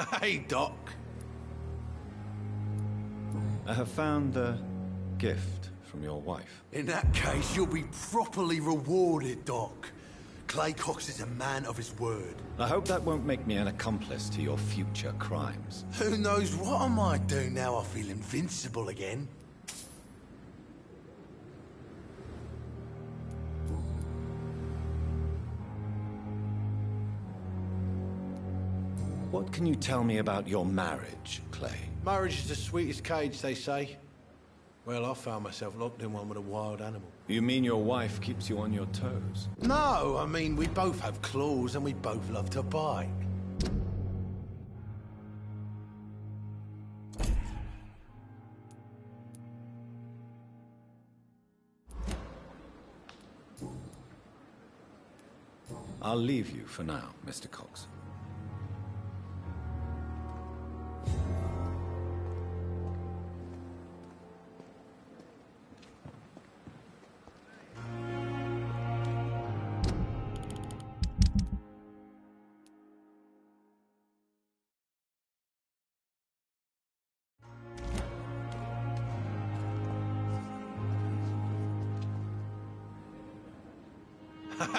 Hey, Doc. I have found the gift from your wife. In that case, you'll be properly rewarded, Doc. Clay Cox is a man of his word. I hope that won't make me an accomplice to your future crimes. Who knows what I might do now I feel invincible again? What can you tell me about your marriage, Clay? Marriage is the sweetest cage, they say. Well, I found myself locked in one with a wild animal. You mean your wife keeps you on your toes? No, I mean, we both have claws and we both love to bite. I'll leave you for now, Mr. Cox.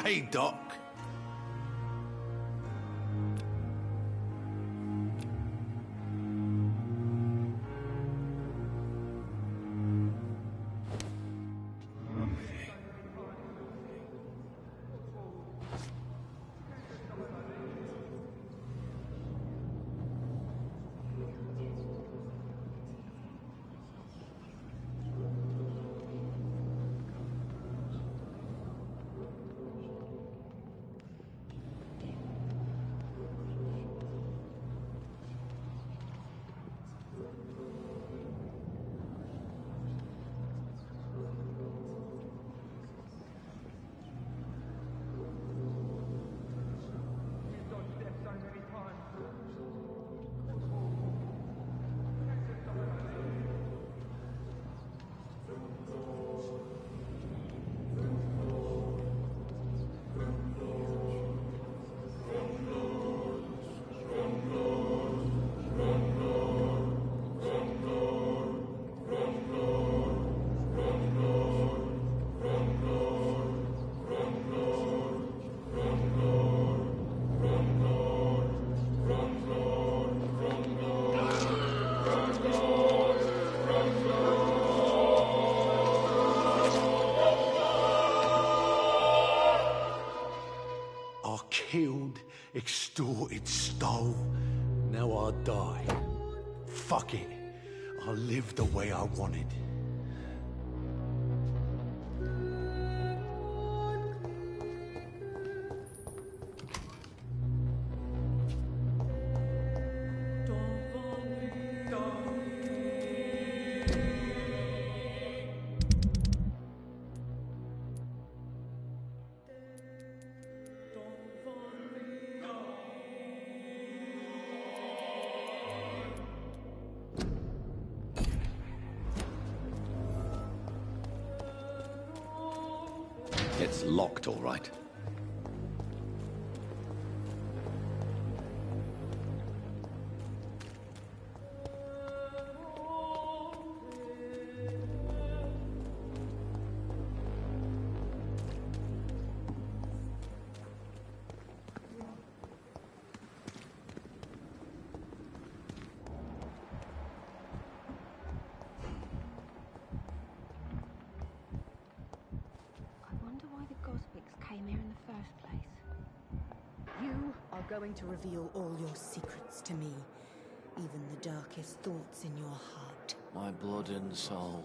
Hey, Doc. Killed, extorted, stole. Now I'll die. Fuck it. I'll live the way I wanted. It's locked, all right. Going to reveal all your secrets to me, even the darkest thoughts in your heart. My blood and soul,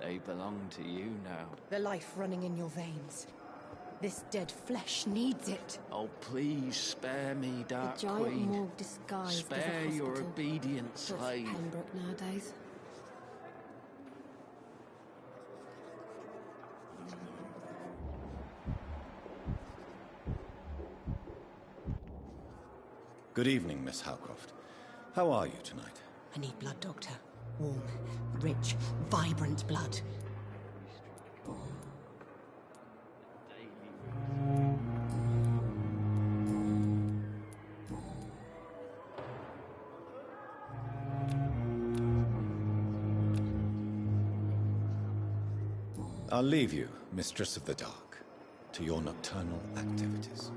they belong to you now. The life running in your veins. This dead flesh needs it. Oh, please spare me, Dark The giant Queen. morgue disguised Spare as a your hospital. obedient slave. Pembroke nowadays. Good evening, Miss Howcroft. How are you tonight? I need blood, Doctor. Warm, rich, vibrant blood. I'll leave you, Mistress of the Dark, to your nocturnal activities.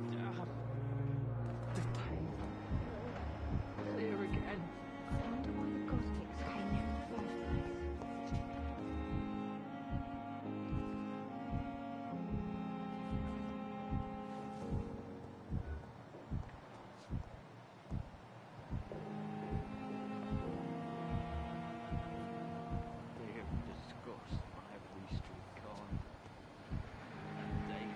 Clear again. I wonder why the Gothics came here in the first place. They have discussed every street corner and daily.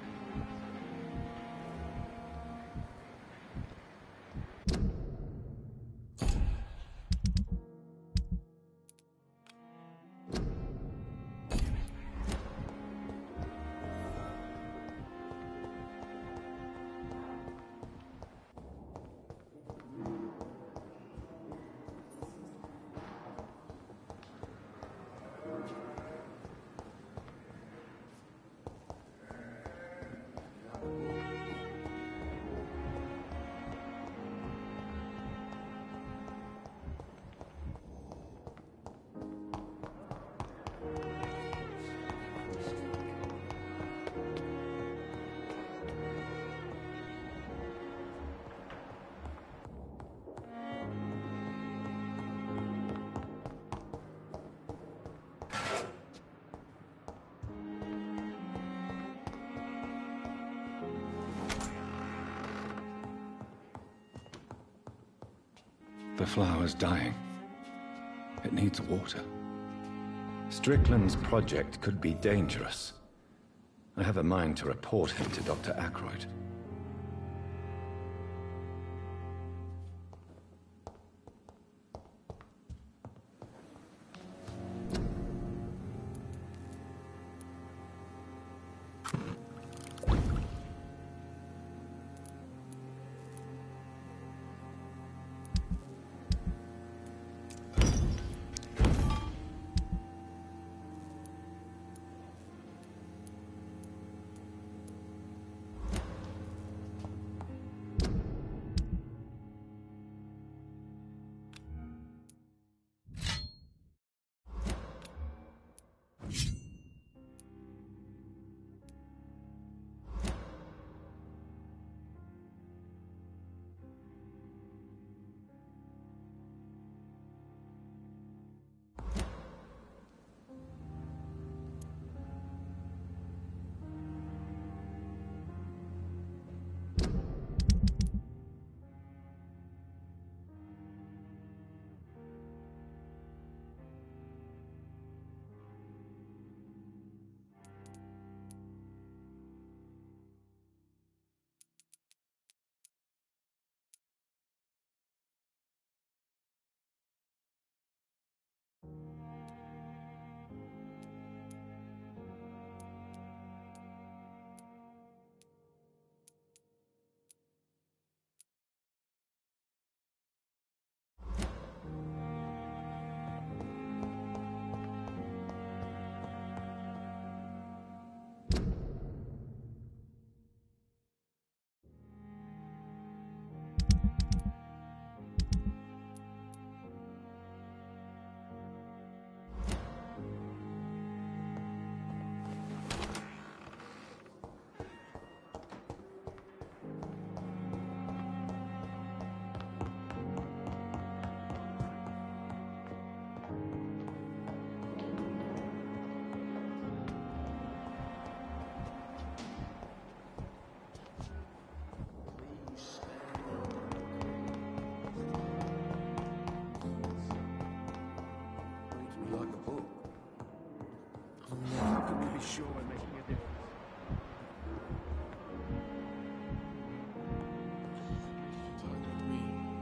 The flower's dying. It needs water. Strickland's project could be dangerous. I have a mind to report him to Dr. Ackroyd.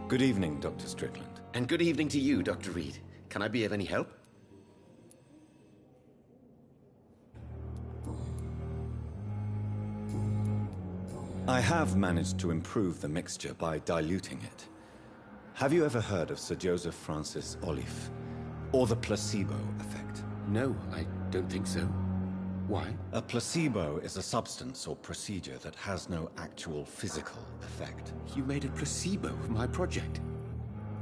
Good evening, Dr. Strickland. And good evening to you, Dr. Reed. Can I be of any help? I have managed to improve the mixture by diluting it. Have you ever heard of Sir Joseph Francis Olive, or the placebo effect? No, I don't think so. Why? A placebo is a substance or procedure that has no actual physical effect. You made a placebo of my project.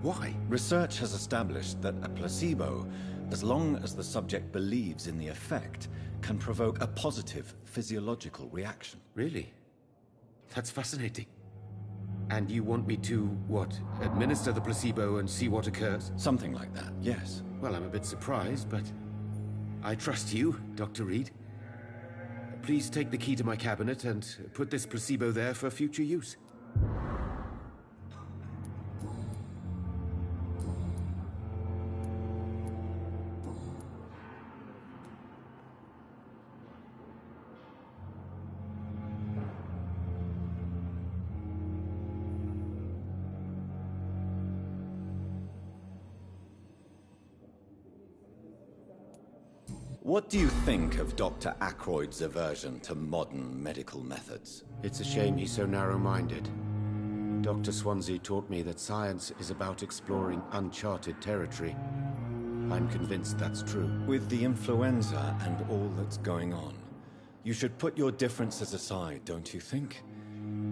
Why? Research has established that a placebo as long as the subject believes in the effect, can provoke a positive physiological reaction. Really? That's fascinating. And you want me to, what, administer the placebo and see what occurs? Something like that, yes. Well, I'm a bit surprised, but I trust you, Dr. Reed. Please take the key to my cabinet and put this placebo there for future use. What do you think of Dr. Ackroyd's aversion to modern medical methods? It's a shame he's so narrow-minded. Dr. Swansea taught me that science is about exploring uncharted territory. I'm convinced that's true. With the influenza and all that's going on, you should put your differences aside, don't you think?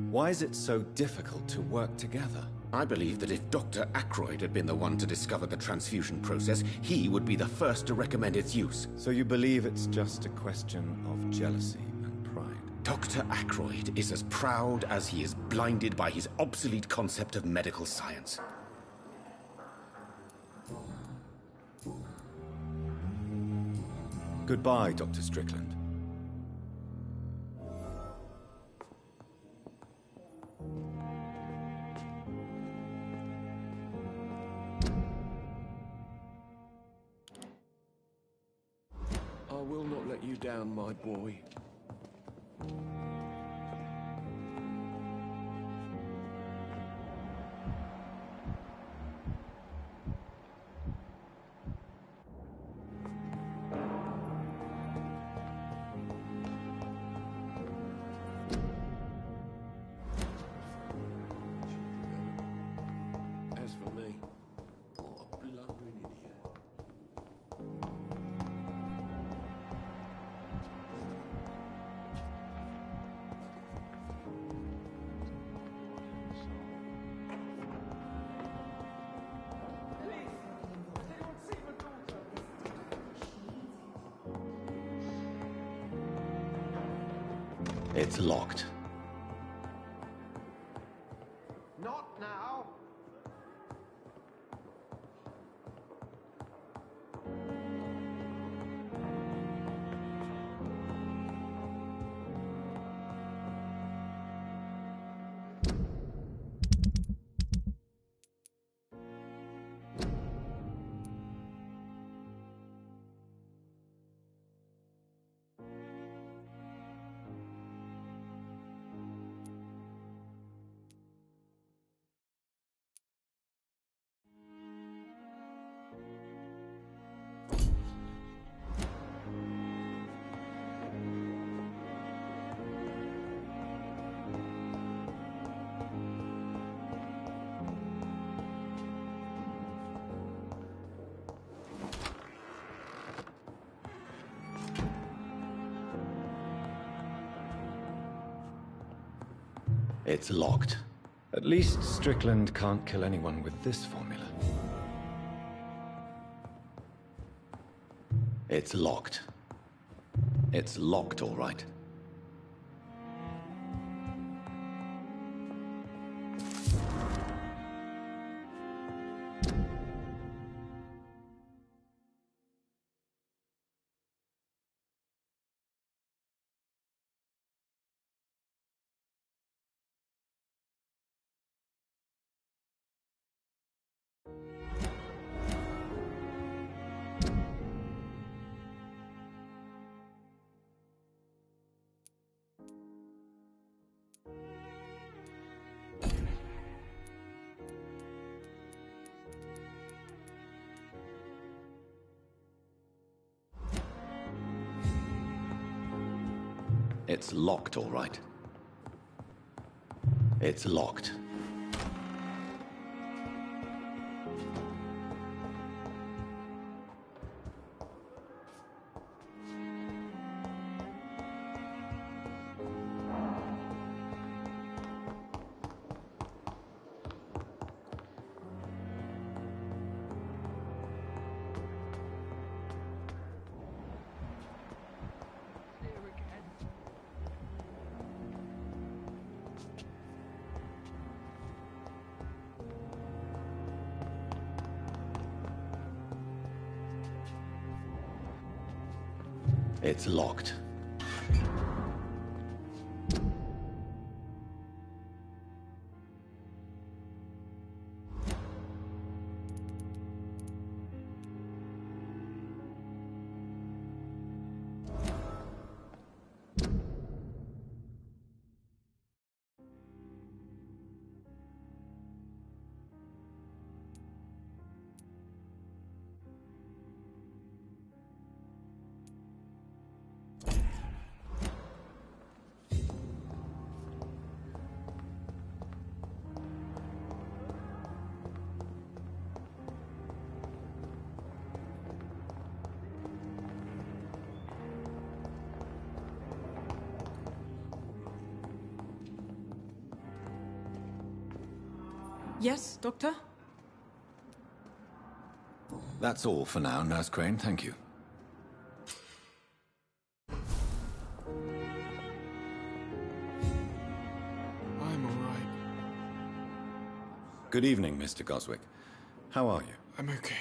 Why is it so difficult to work together? I believe that if Dr. Ackroyd had been the one to discover the transfusion process, he would be the first to recommend its use. So you believe it's just a question of jealousy and pride? Dr. Ackroyd is as proud as he is blinded by his obsolete concept of medical science. Goodbye, Dr. Strickland. I will not let you down, my boy. As for me, what a blundering idiot. It's locked. Not now. It's locked. At least Strickland can't kill anyone with this formula. It's locked. It's locked, all right. It's locked, all right. It's locked. It's locked. Yes, Doctor? That's all for now, Nurse Crane, thank you. I'm alright. Good evening, Mr. Goswick. How are you? I'm okay.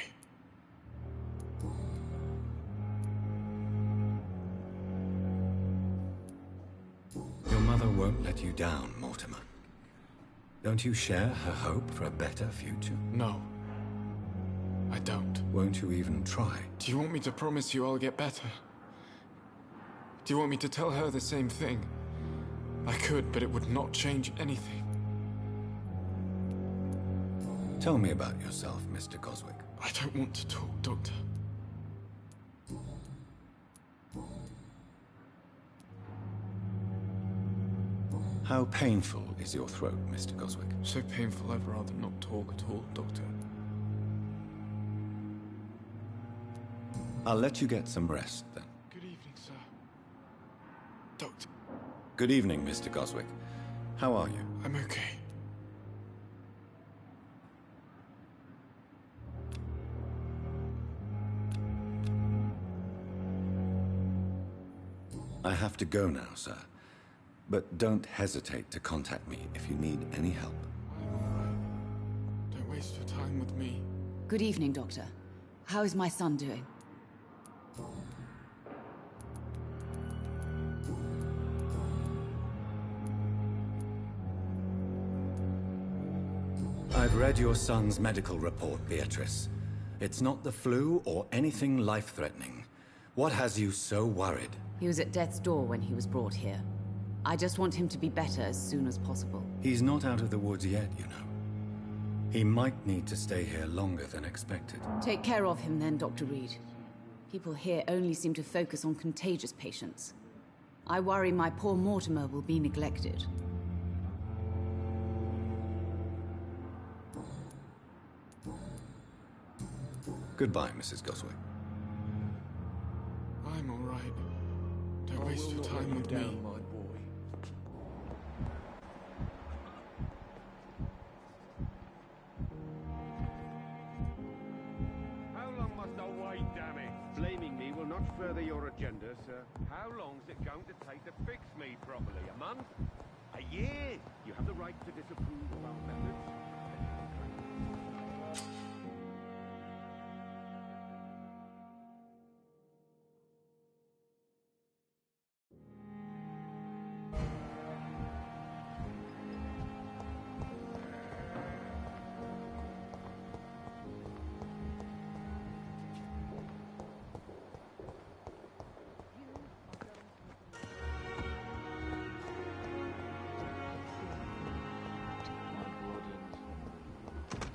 Your mother won't let you down, Mortimer. Don't you share her hope for a better future? No. I don't. Won't you even try? Do you want me to promise you I'll get better? Do you want me to tell her the same thing? I could, but it would not change anything. Tell me about yourself, Mr. Goswick. I don't want to talk, Doctor. How painful is your throat, Mr. Goswick? So painful I'd rather not talk at all, Doctor. I'll let you get some rest, then. Good evening, sir. Doctor. Good evening, Mr. Goswick. How are you? I'm okay. I have to go now, sir. But don't hesitate to contact me if you need any help. I'm alright. Don't waste your time with me. Good evening, Doctor. How is my son doing? I've read your son's medical report, Beatrice. It's not the flu or anything life-threatening. What has you so worried? He was at death's door when he was brought here. I just want him to be better as soon as possible. He's not out of the woods yet, you know. He might need to stay here longer than expected. Take care of him then, Dr. Reed. People here only seem to focus on contagious patients. I worry my poor Mortimer will be neglected. Goodbye, Mrs. Goswick. I'm alright. Don't waste your time with me. my boy. How long must I wait, damn it? Blaming me will not further your agenda, sir. How long's it going to take to fix me properly? A month? A year? You have the right to disapprove of our methods.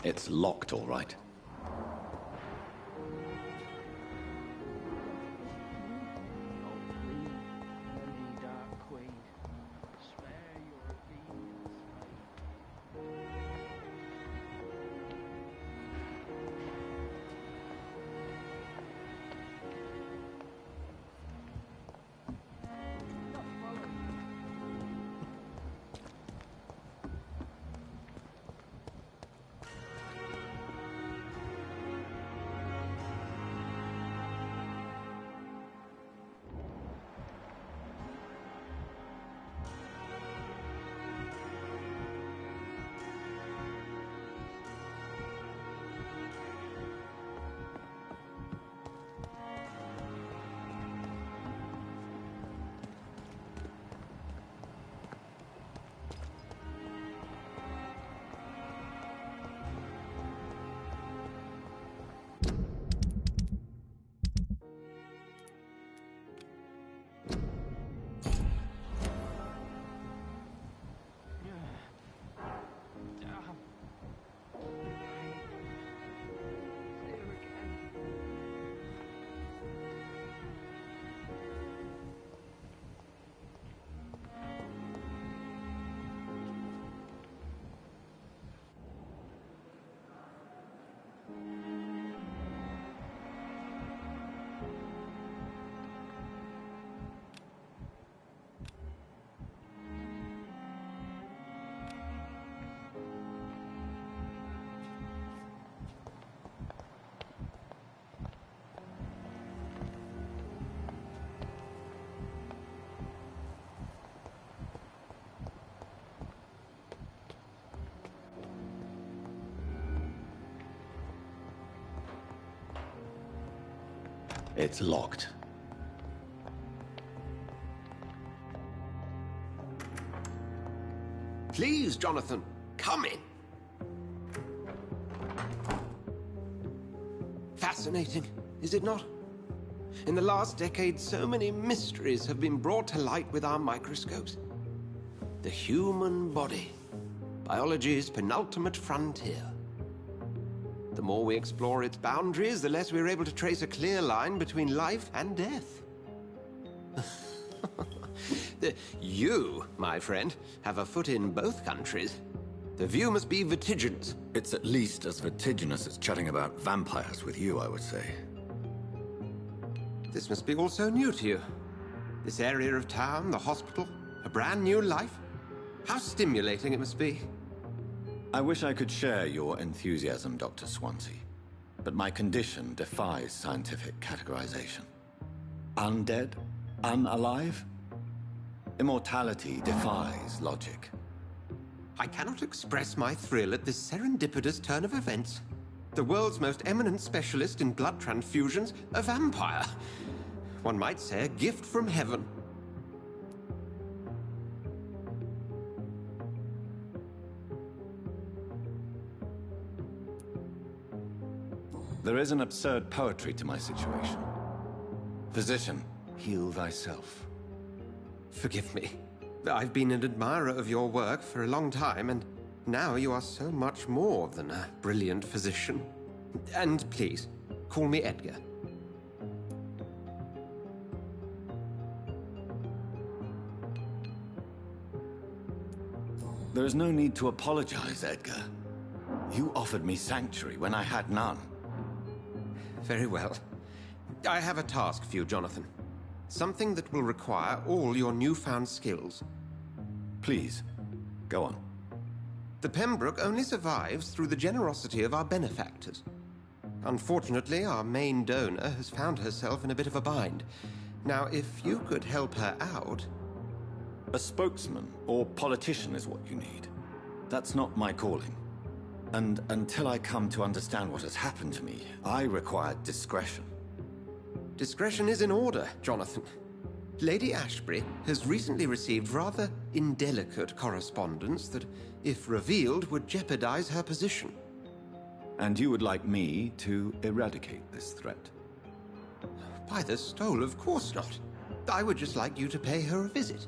It's locked, all right. It's locked. Please, Jonathan, come in. Fascinating, is it not? In the last decade, so many mysteries have been brought to light with our microscopes. The human body, biology's penultimate frontier. The more we explore its boundaries, the less we're able to trace a clear line between life and death. You, my friend, have a foot in both countries. The view must be vertiginous. It's at least as vertiginous as chatting about vampires with you, I would say. This must be all so new to you. This area of town, the hospital, a brand new life. How stimulating it must be. I wish I could share your enthusiasm, Dr. Swansea, but my condition defies scientific categorization. Undead? Unalive? Immortality defies logic. I cannot express my thrill at this serendipitous turn of events. The world's most eminent specialist in blood transfusions, a vampire. One might say a gift from heaven. There is an absurd poetry to my situation. Physician, heal thyself. Forgive me. I've been an admirer of your work for a long time, and now you are so much more than a brilliant physician. And please, call me Edgar. There is no need to apologize, Edgar. You offered me sanctuary when I had none. Very well. I have a task for you, Jonathan. Something that will require all your newfound skills. Please, go on. The Pembroke only survives through the generosity of our benefactors. Unfortunately, our main donor has found herself in a bit of a bind. Now, if you could help her out... A spokesman or politician is what you need. That's not my calling. And until I come to understand what has happened to me, I require discretion. Discretion is in order, Jonathan. Lady Ashbury has recently received rather indelicate correspondence that, if revealed, would jeopardize her position. And you would like me to eradicate this threat? By the stole, of course not. I would just like you to pay her a visit.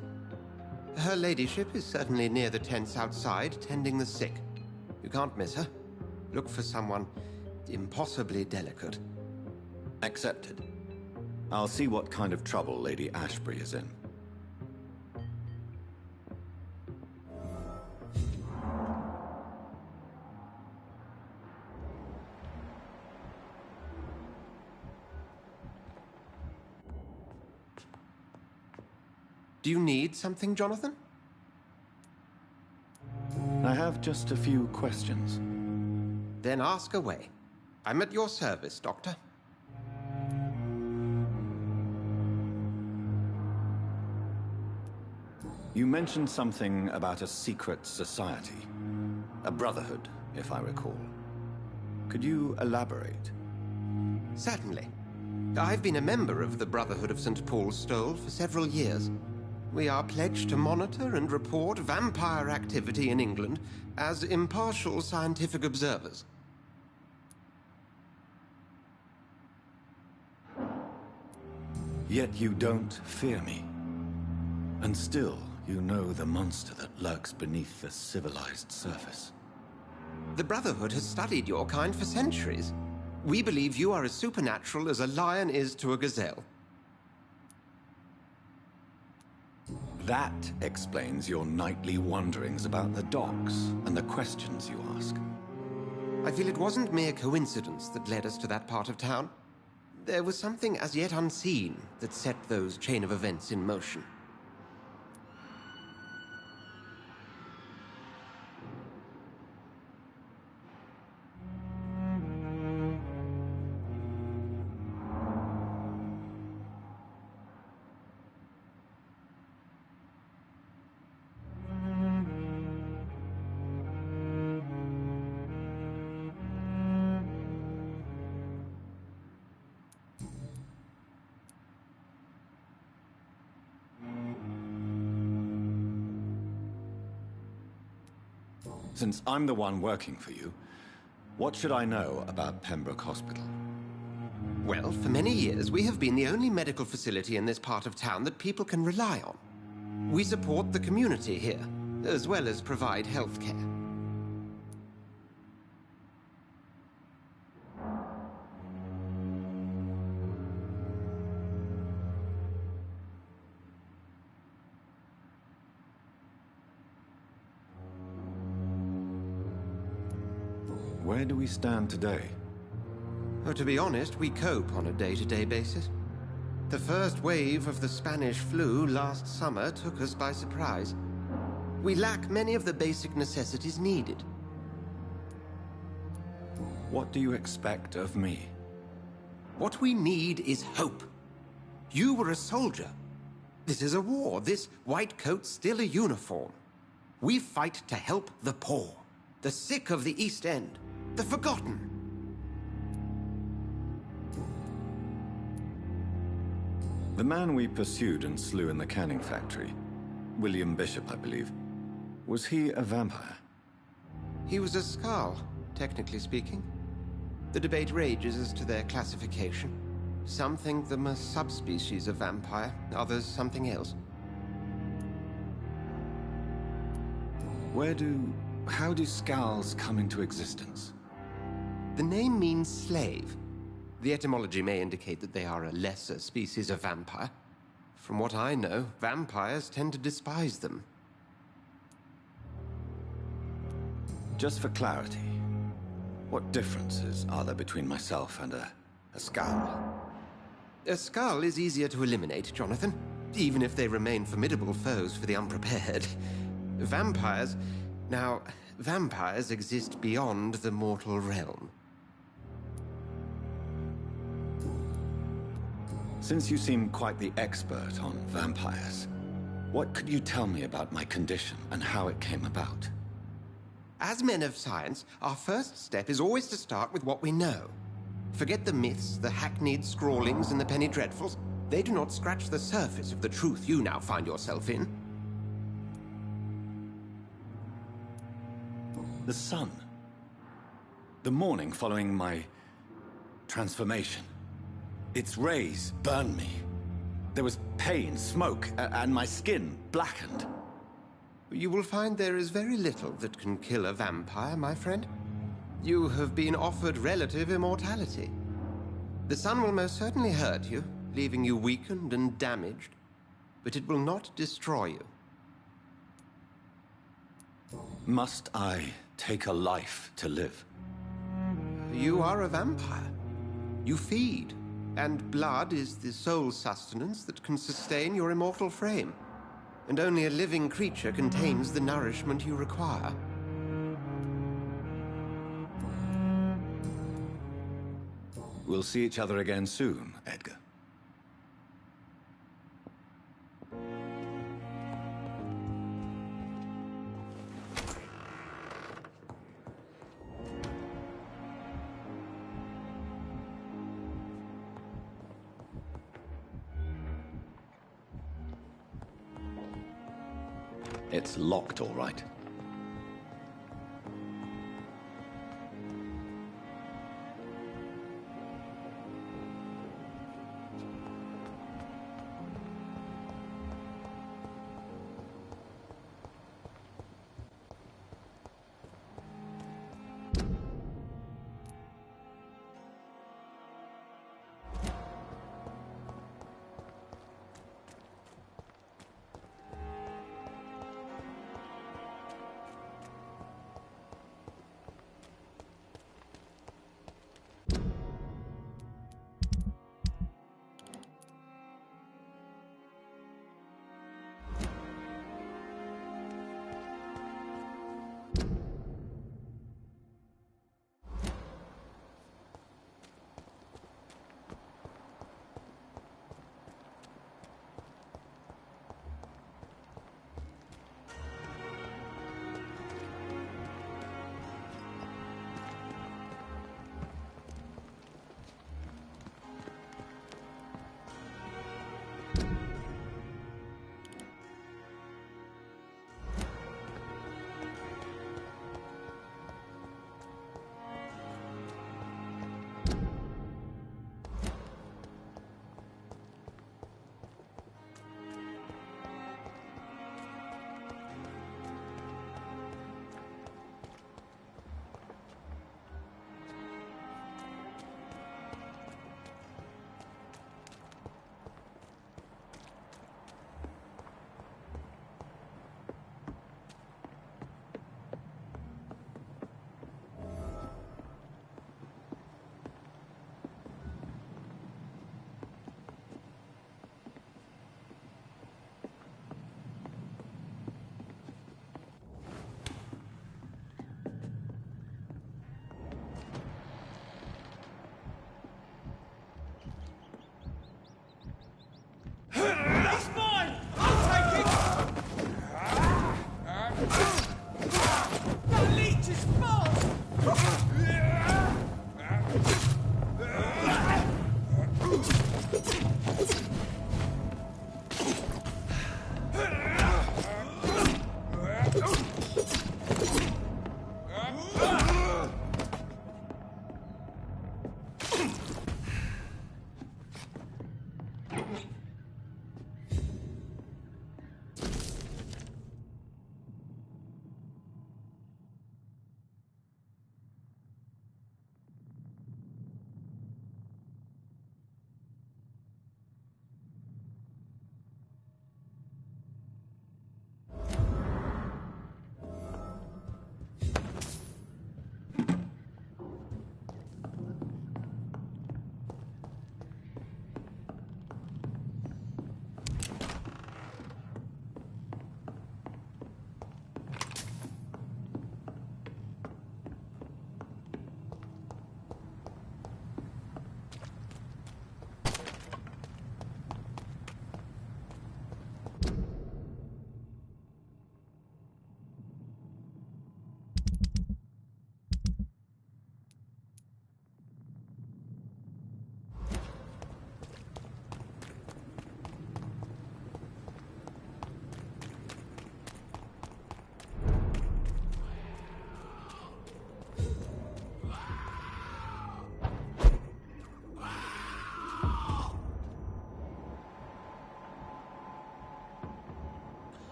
Her ladyship is certainly near the tents outside, tending the sick. You can't miss her. Look for someone impossibly delicate. Accepted. I'll see what kind of trouble Lady Ashbury is in. Do you need something, Jonathan? I have just a few questions. Then ask away. I'm at your service, Doctor. You mentioned something about a secret society. A brotherhood, if I recall. Could you elaborate? Certainly. I've been a member of the Brotherhood of St. Paul's Stole for several years. We are pledged to monitor and report vampire activity in England as impartial scientific observers. Yet you don't fear me. And still, you know the monster that lurks beneath the civilized surface. The Brotherhood has studied your kind for centuries. We believe you are as supernatural as a lion is to a gazelle. That explains your nightly wanderings about the docks and the questions you ask. I feel it wasn't mere coincidence that led us to that part of town. There was something as yet unseen that set those chain of events in motion. Since I'm the one working for you, what should I know about Pembroke Hospital? Well, for many years, we have been the only medical facility in this part of town that people can rely on. We support the community here, as well as provide health care. Where do we stand today? Oh, to be honest, we cope on a day-to-day basis. The first wave of the Spanish flu last summer took us by surprise. We lack many of the basic necessities needed. What do you expect of me? What we need is hope. You were a soldier. This is a war. This white coat's still a uniform. We fight to help the poor, the sick of the East End, the forgotten. The man we pursued and slew in the canning factory, William Bishop, I believe, was he a vampire? He was a Skrull, technically speaking. The debate rages as to their classification. Some think them a subspecies of vampire, others something else. How do Skrulls come into existence? The name means slave. The etymology may indicate that they are a lesser species of vampire. From what I know, vampires tend to despise them. Just for clarity, what differences are there between myself and a Skrull? A Skrull is easier to eliminate, Jonathan, even if they remain formidable foes for the unprepared. Vampires... Now, vampires exist beyond the mortal realm. Since you seem quite the expert on vampires, what could you tell me about my condition and how it came about? As men of science, our first step is always to start with what we know. Forget the myths, the hackneyed scrawlings, and the penny dreadfuls. They do not scratch the surface of the truth you now find yourself in. The sun. The morning following my transformation. Its rays burned me. There was pain, smoke, and my skin blackened. You will find there is very little that can kill a vampire, my friend. You have been offered relative immortality. The sun will most certainly hurt you, leaving you weakened and damaged, but it will not destroy you. Must I take a life to live? You are a vampire. You feed, and blood is the sole sustenance that can sustain your immortal frame. And only a living creature contains the nourishment you require. We'll see each other again soon, Edgar. It's locked, all right.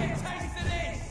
Get a taste of this!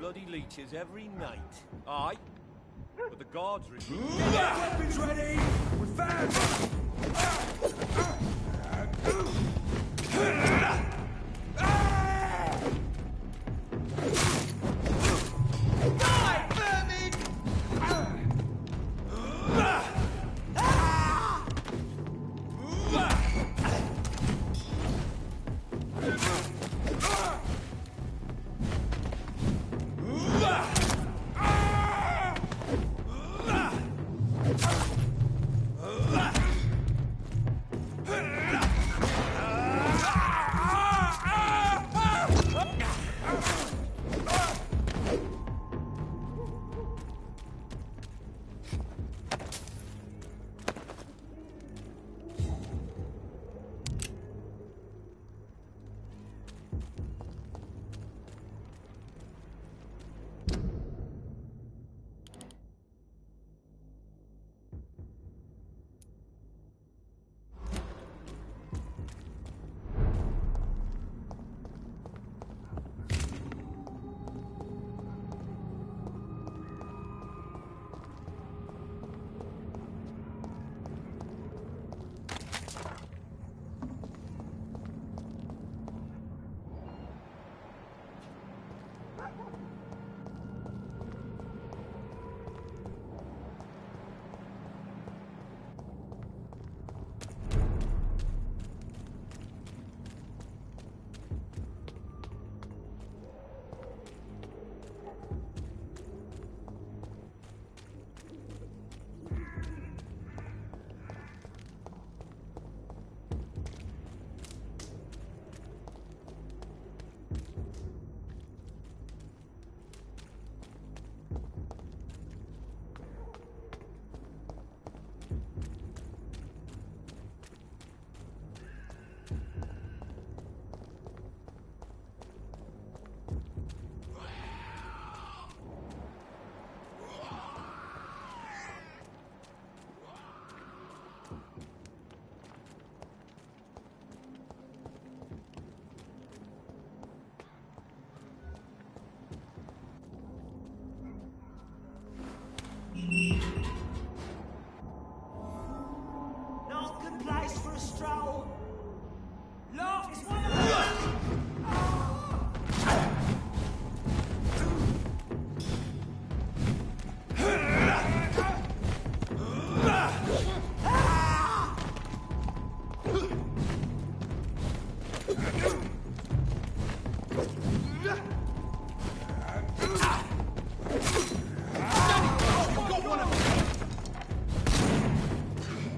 Bloody leeches every night. Aye. But the guards refuse. Weapons ready! We're fast! Die, vermin!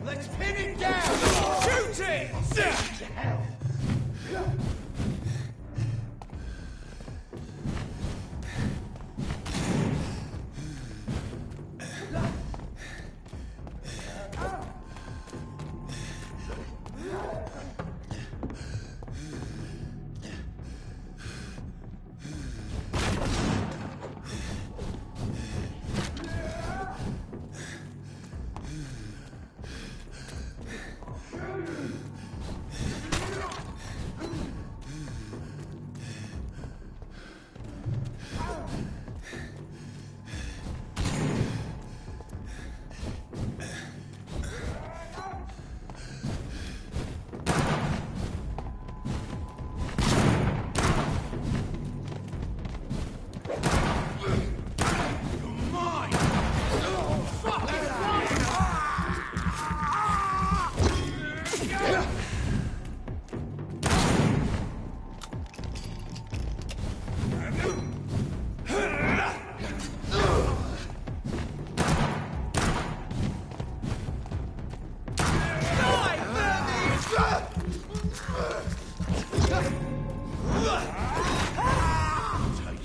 Let's pin it down! Shoot it!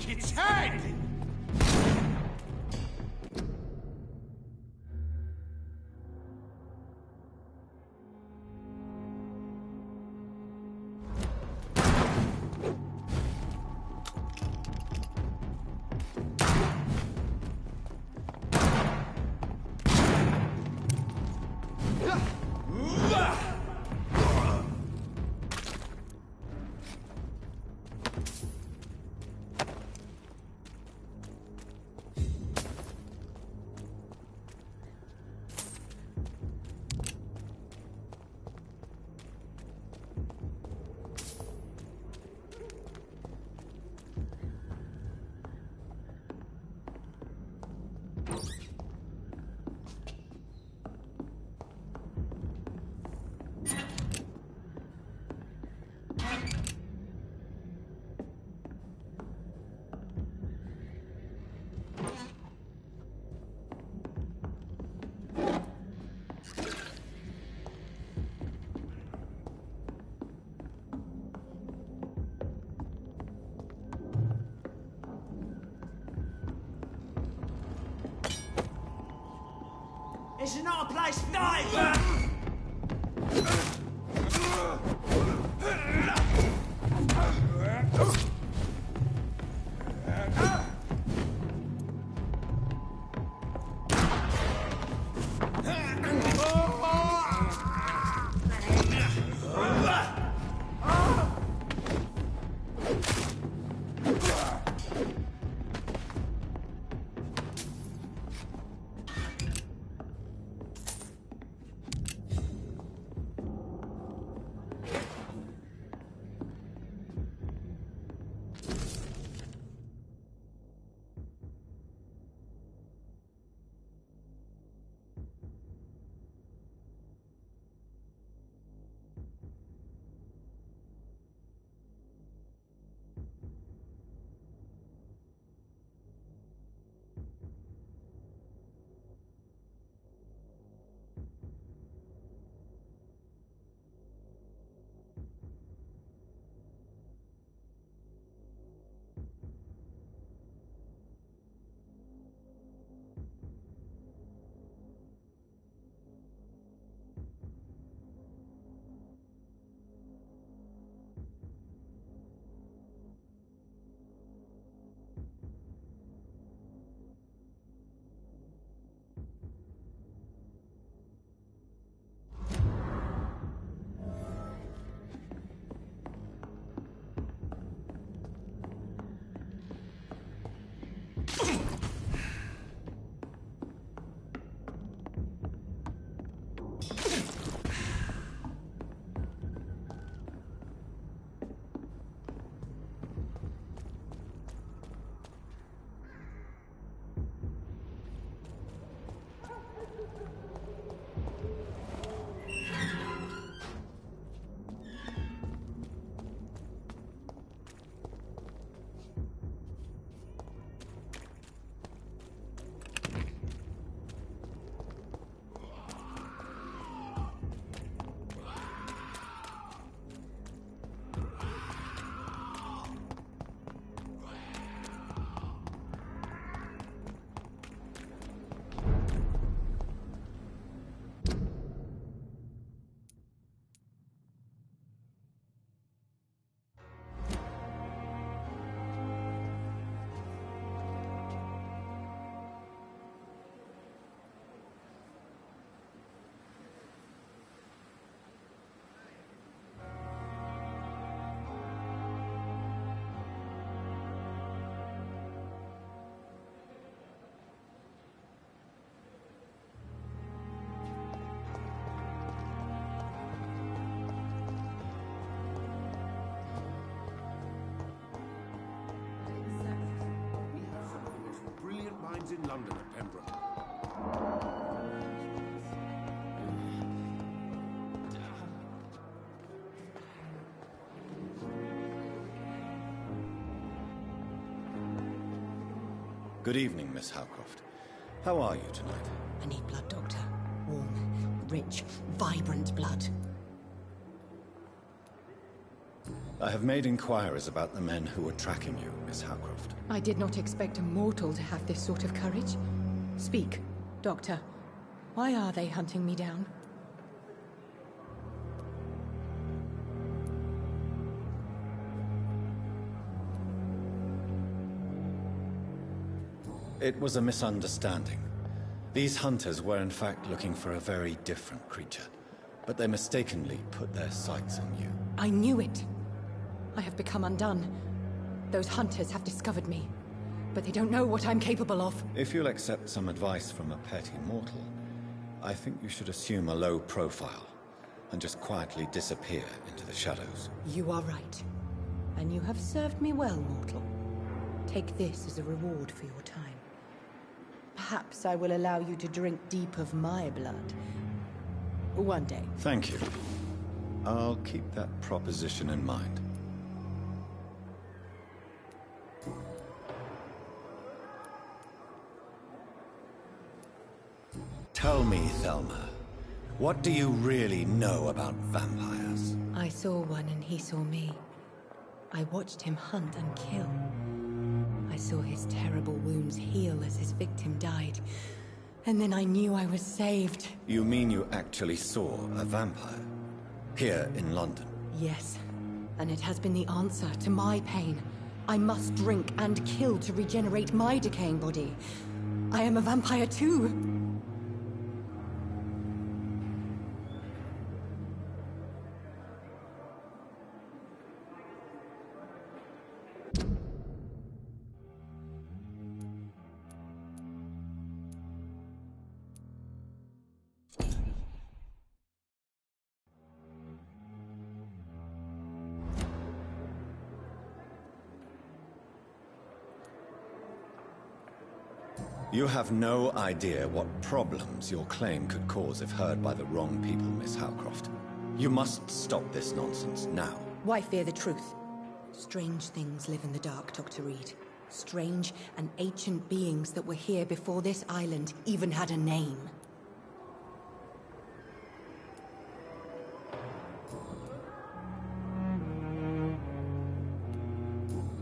Take its head! This is not a place to die! London at Pembroke. Good evening, Miss Howcroft. How are you tonight? I need blood, Doctor. Warm, rich, vibrant blood. I have made inquiries about the men who were tracking you, Miss Howcroft. I did not expect a mortal to have this sort of courage. Speak, Doctor. Why are they hunting me down? It was a misunderstanding. These hunters were in fact looking for a very different creature, but they mistakenly put their sights on you. I knew it. I have become undone. Those hunters have discovered me, but they don't know what I'm capable of. If you'll accept some advice from a petty mortal, I think you should assume a low profile and just quietly disappear into the shadows. You are right. And you have served me well, mortal. Take this as a reward for your time. Perhaps I will allow you to drink deep of my blood. One day. Thank you. I'll keep that proposition in mind. Tell me, Thelma, what do you really know about vampires? I saw one and he saw me. I watched him hunt and kill. I saw his terrible wounds heal as his victim died. And then I knew I was saved. You mean you actually saw a vampire? Here in London? Yes. And it has been the answer to my pain. I must drink and kill to regenerate my decaying body. I am a vampire too. You have no idea what problems your claim could cause if heard by the wrong people, Miss Howcroft. You must stop this nonsense now. Why fear the truth? Strange things live in the dark, Dr. Reed. Strange and ancient beings that were here before this island even had a name.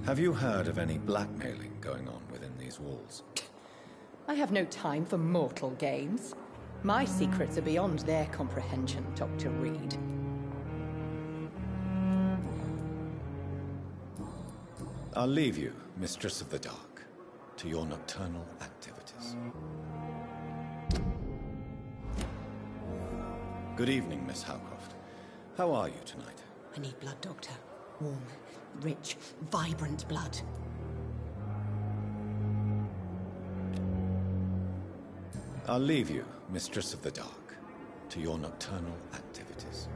Have you heard of any blackmailing going on within these walls? I have no time for mortal games. My secrets are beyond their comprehension, Dr. Reed. I'll leave you, Mistress of the Dark, to your nocturnal activities. Good evening, Miss Howcroft. How are you tonight? I need blood, Doctor. Warm, rich, vibrant blood. I'll leave you, Mistress of the Dark, to your nocturnal activities.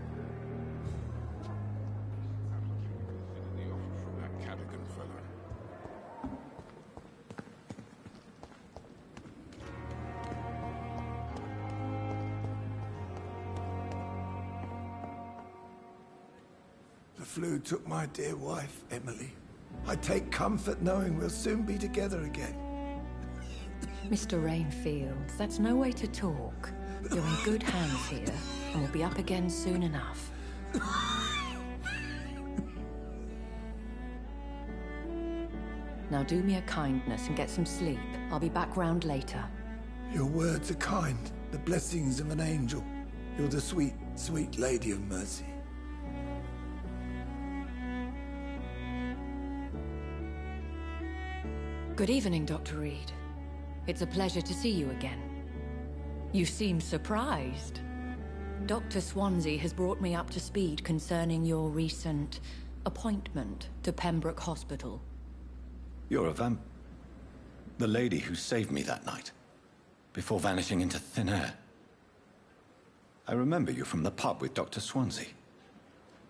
The flu took my dear wife, Emily. I take comfort knowing we'll soon be together again. Mr. Rainfield, that's no way to talk. You're in good hands here, and we'll be up again soon enough. Now do me a kindness and get some sleep. I'll be back round later. Your words are kind, the blessings of an angel. You're the sweet, sweet Lady of Mercy. Good evening, Dr. Reed. It's a pleasure to see you again. You seem surprised. Dr. Swansea has brought me up to speed concerning your recent appointment to Pembroke Hospital. You're a the lady who saved me that night, before vanishing into thin air. I remember you from the pub with Dr. Swansea.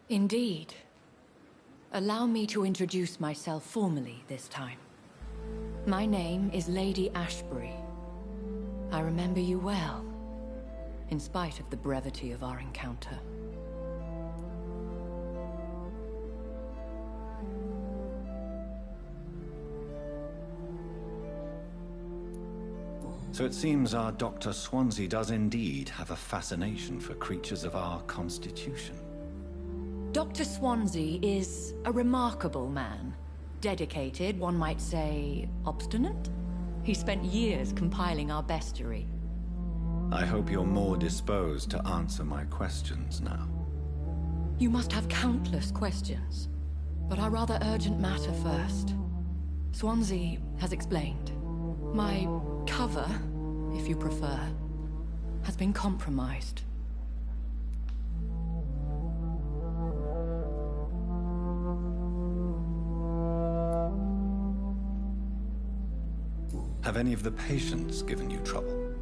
Indeed. Allow me to introduce myself formally this time. My name is Lady Ashbury, I remember you well, in spite of the brevity of our encounter. So it seems our Dr. Swansea does indeed have a fascination for creatures of our constitution. Dr. Swansea is a remarkable man. Dedicated, one might say, obstinate? He spent years compiling our bestiary. I hope you're more disposed to answer my questions now. You must have countless questions, but our rather urgent matter first. Swansea has explained. My cover, if you prefer, has been compromised. Have any of the patients given you trouble?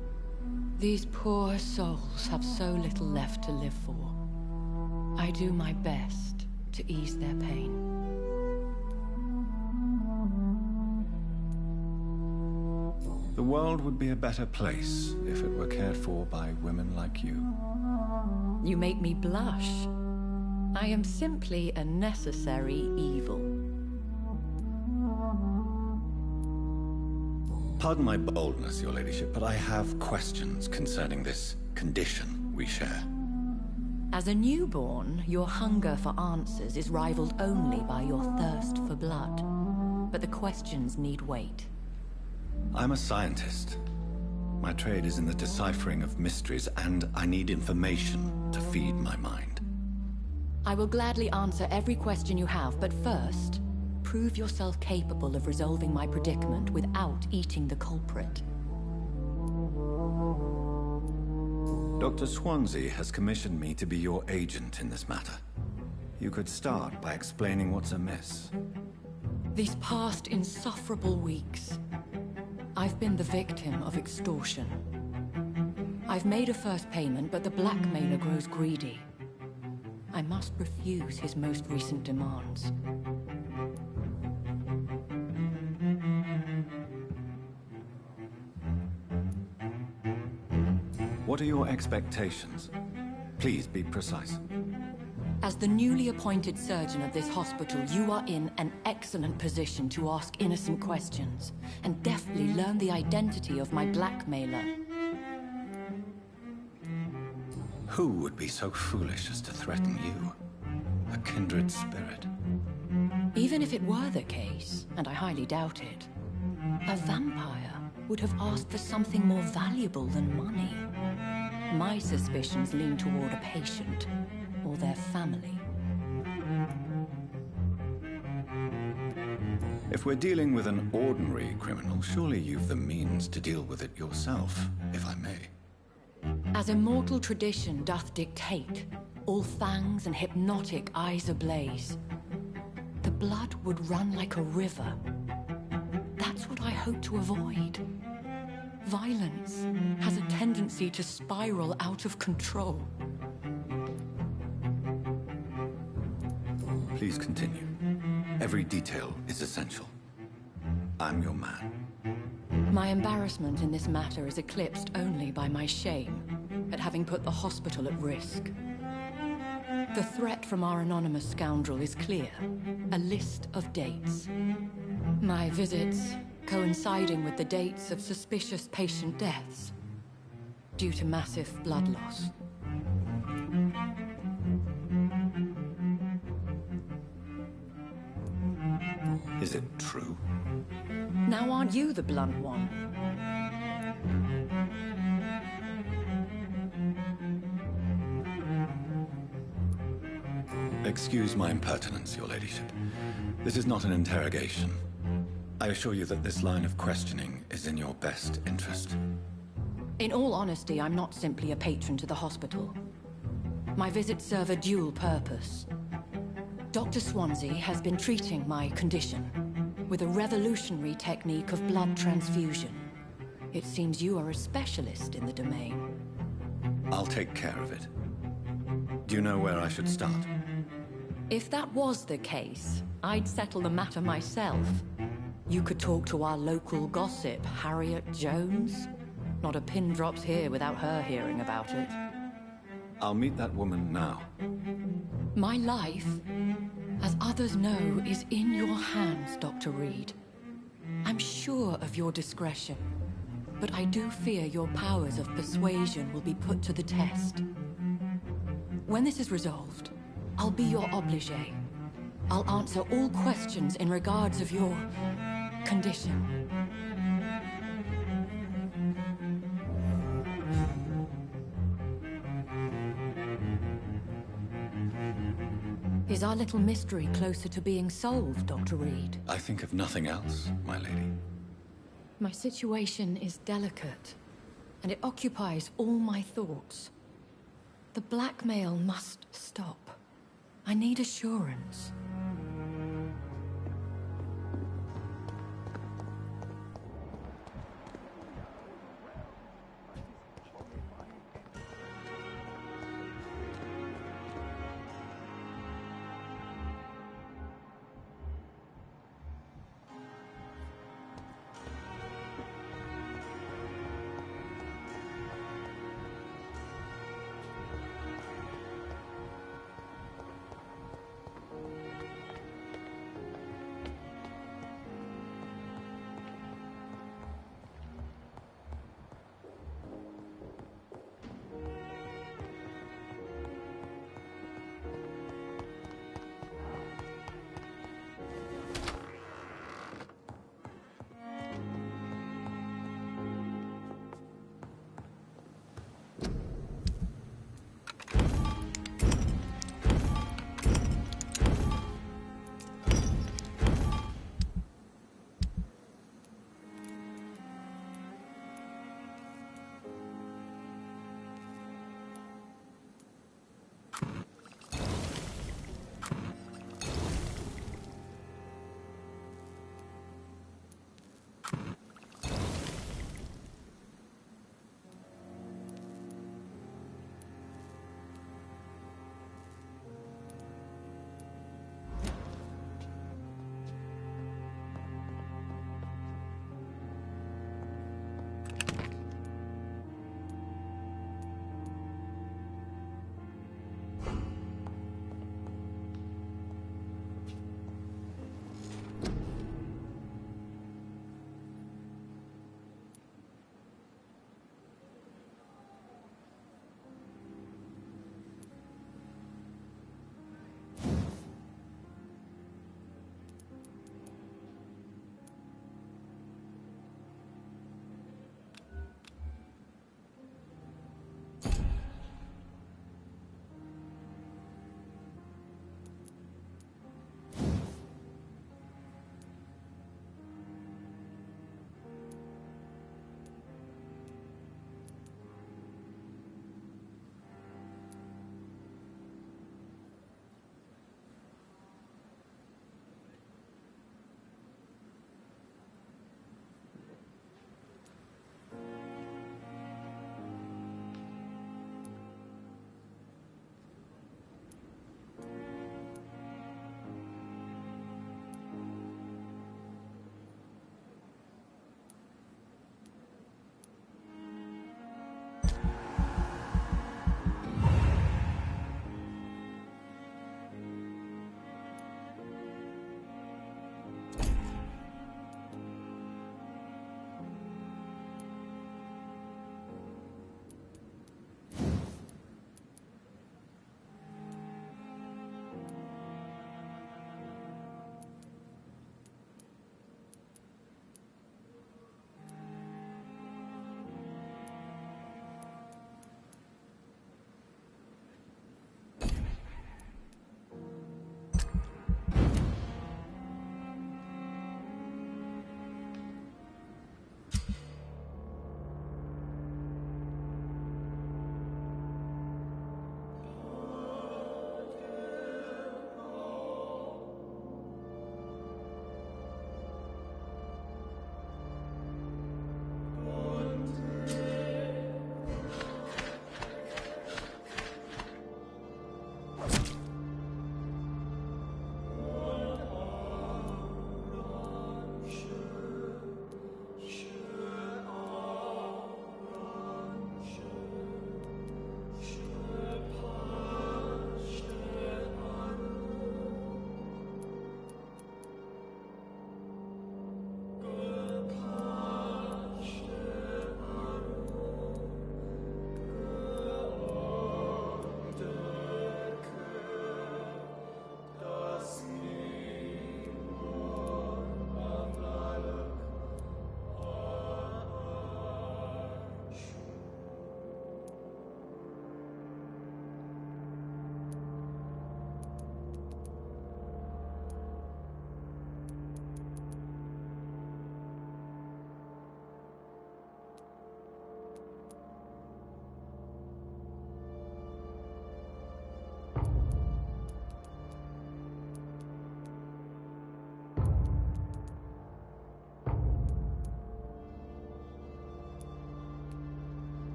These poor souls have so little left to live for. I do my best to ease their pain. The world would be a better place if it were cared for by women like you. You make me blush. I am simply a necessary evil. Pardon my boldness, your ladyship, but I have questions concerning this condition we share. As a newborn, your hunger for answers is rivaled only by your thirst for blood. But the questions need wait. I'm a scientist. My trade is in the deciphering of mysteries, and I need information to feed my mind. I will gladly answer every question you have, but first, prove yourself capable of resolving my predicament without eating the culprit. Dr. Swansea has commissioned me to be your agent in this matter. You could start by explaining what's amiss. These past insufferable weeks, I've been the victim of extortion. I've made a first payment, but the blackmailer grows greedy. I must refuse his most recent demands. What are your expectations? Please be precise. As the newly appointed surgeon of this hospital, you are in an excellent position to ask innocent questions and deftly learn the identity of my blackmailer. Who would be so foolish as to threaten you? A kindred spirit. Even if it were the case, and I highly doubt it, a vampire would have asked for something more valuable than money. My suspicions lean toward a patient, or their family. If we're dealing with an ordinary criminal, surely you've the means to deal with it yourself, if I may. As immortal tradition doth dictate, all fangs and hypnotic eyes ablaze, the blood would run like a river. That's what I hope to avoid. Violence has a tendency to spiral out of control. Please continue. Every detail is essential. I'm your man. My embarrassment in this matter is eclipsed only by my shame at having put the hospital at risk. The threat from our anonymous scoundrel is clear. A list of dates. My visits coinciding with the dates of suspicious patient deaths due to massive blood loss. Is it true? Now aren't you the blunt one? Excuse my impertinence, your ladyship. This is not an interrogation. I assure you that this line of questioning is in your best interest. In all honesty, I'm not simply a patron to the hospital. My visits serve a dual purpose. Dr. Swansea has been treating my condition with a revolutionary technique of blood transfusion. It seems you are a specialist in the domain. I'll take care of it. Do you know where I should start? If that was the case, I'd settle the matter myself. You could talk to our local gossip, Harriet Jones. Not a pin drops here without her hearing about it. I'll meet that woman now. My life, as others know, is in your hands, Dr. Reed. I'm sure of your discretion, but I do fear your powers of persuasion will be put to the test. When this is resolved, I'll be your obligé. I'll answer all questions in regards of your condition. Is our little mystery closer to being solved, Dr. Reed? I think of nothing else, my lady. My situation is delicate, and it occupies all my thoughts. The blackmail must stop. I need assurance.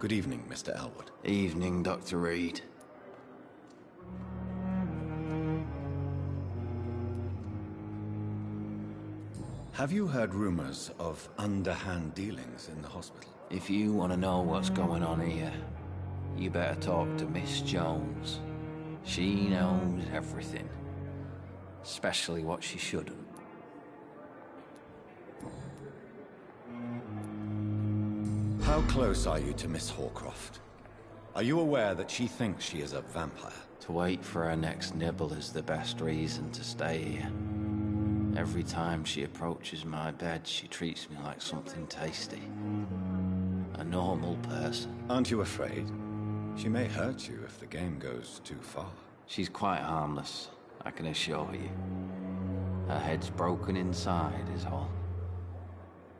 Good evening, Mr. Elwood. Evening, Dr. Reed. Have you heard rumors of underhand dealings in the hospital? If you want to know what's going on here, you better talk to Miss Jones. She knows everything. Especially what she shouldn't. How close are you to Miss Horcroft? Are you aware that she thinks she is a vampire? To wait for her next nibble is the best reason to stay here. Every time she approaches my bed, she treats me like something tasty. A normal person. Aren't you afraid? She may hurt you if the game goes too far. She's quite harmless, I can assure you. Her head's broken inside is all.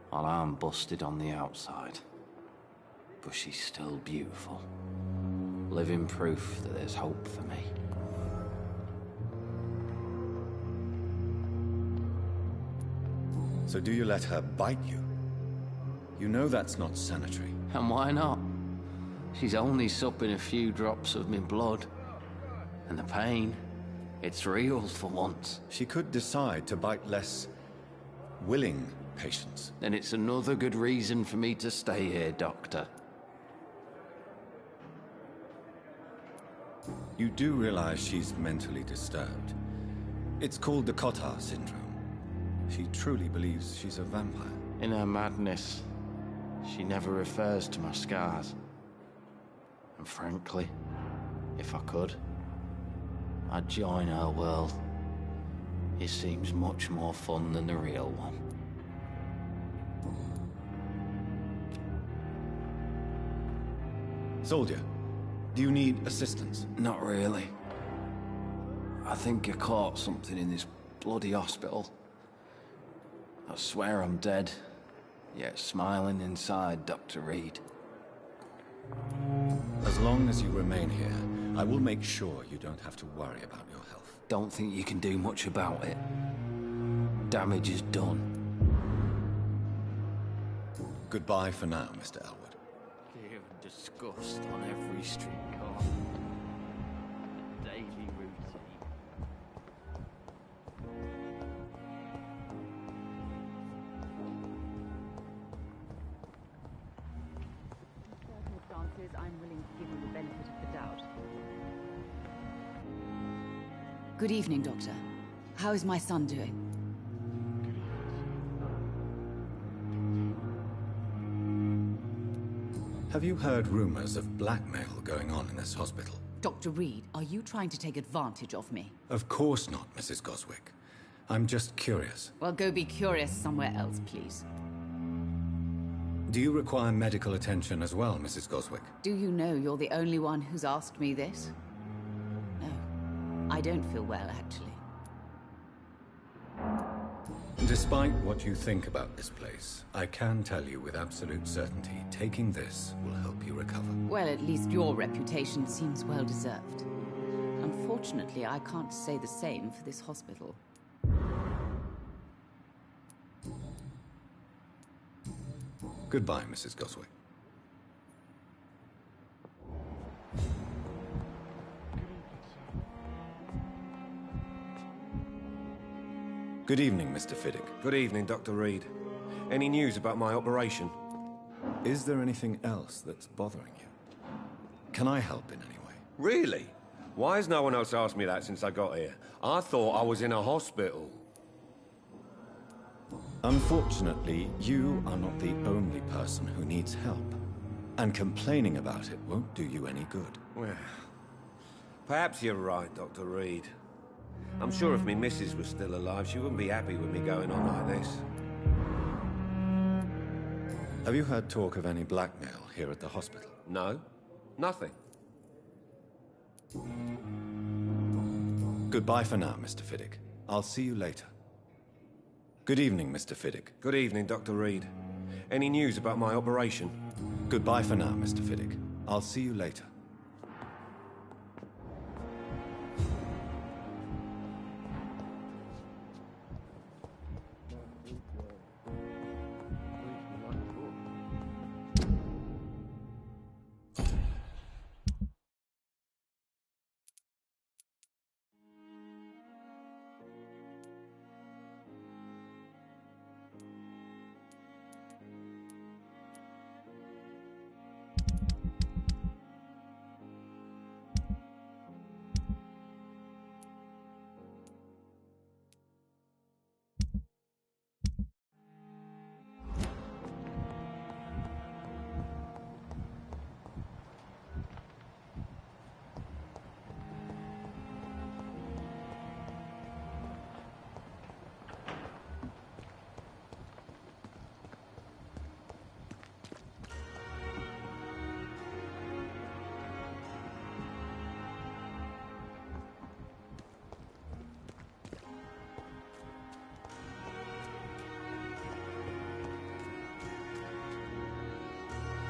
While I'm busted on the outside. But she's still beautiful. Living proof that there's hope for me. So do you let her bite you? You know that's not sanitary. And why not? She's only supping a few drops of my blood. And the pain, it's real for once. She could decide to bite less willing patients. Then it's another good reason for me to stay here, Doctor. You do realize she's mentally disturbed. It's called the Cotard syndrome. She truly believes she's a vampire. In her madness, she never refers to my scars. And frankly, if I could, I'd join her world. It seems much more fun than the real one. Soldier, do you need assistance? Not really. I think I caught something in this bloody hospital. I swear I'm dead, yet smiling inside, Dr. Reed. As long as you remain here, I will make sure you don't have to worry about your health. Don't think you can do much about it. Damage is done. Goodbye for now, Mr. Elwood. Fear and disgust on every street corner. A daily routine. Circumstances, I'm willing to give you the benefit of the doubt. Good evening, Doctor. How is my son doing? Have you heard rumors of blackmail going on in this hospital? Dr. Reed, are you trying to take advantage of me? Of course not, Mrs. Goswick. I'm just curious. Well, go be curious somewhere else, please. Do you require medical attention as well, Mrs. Goswick? Do you know you're the only one who's asked me this? No, I don't feel well, actually. Despite what you think about this place, I can tell you with absolute certainty, taking this will help you recover. Well, at least your reputation seems well deserved. Unfortunately, I can't say the same for this hospital. Goodbye, Mrs. Goswick. Good evening, Mr. Fiddick. Good evening, Dr. Reed. Any news about my operation? Is there anything else that's bothering you? Can I help in any way? Really? Why has no one else asked me that since I got here? I thought I was in a hospital. Unfortunately, you are not the only person who needs help. And complaining about it won't do you any good. Well, perhaps you're right, Dr. Reed. I'm sure if me missus was still alive, she wouldn't be happy with me going on like this. Have you heard talk of any blackmail here at the hospital? No, nothing. Goodbye for now, Mr. Fiddick. I'll see you later. Good evening, Mr. Fiddick. Good evening, Dr. Reed. Any news about my operation? Goodbye for now, Mr. Fiddick. I'll see you later.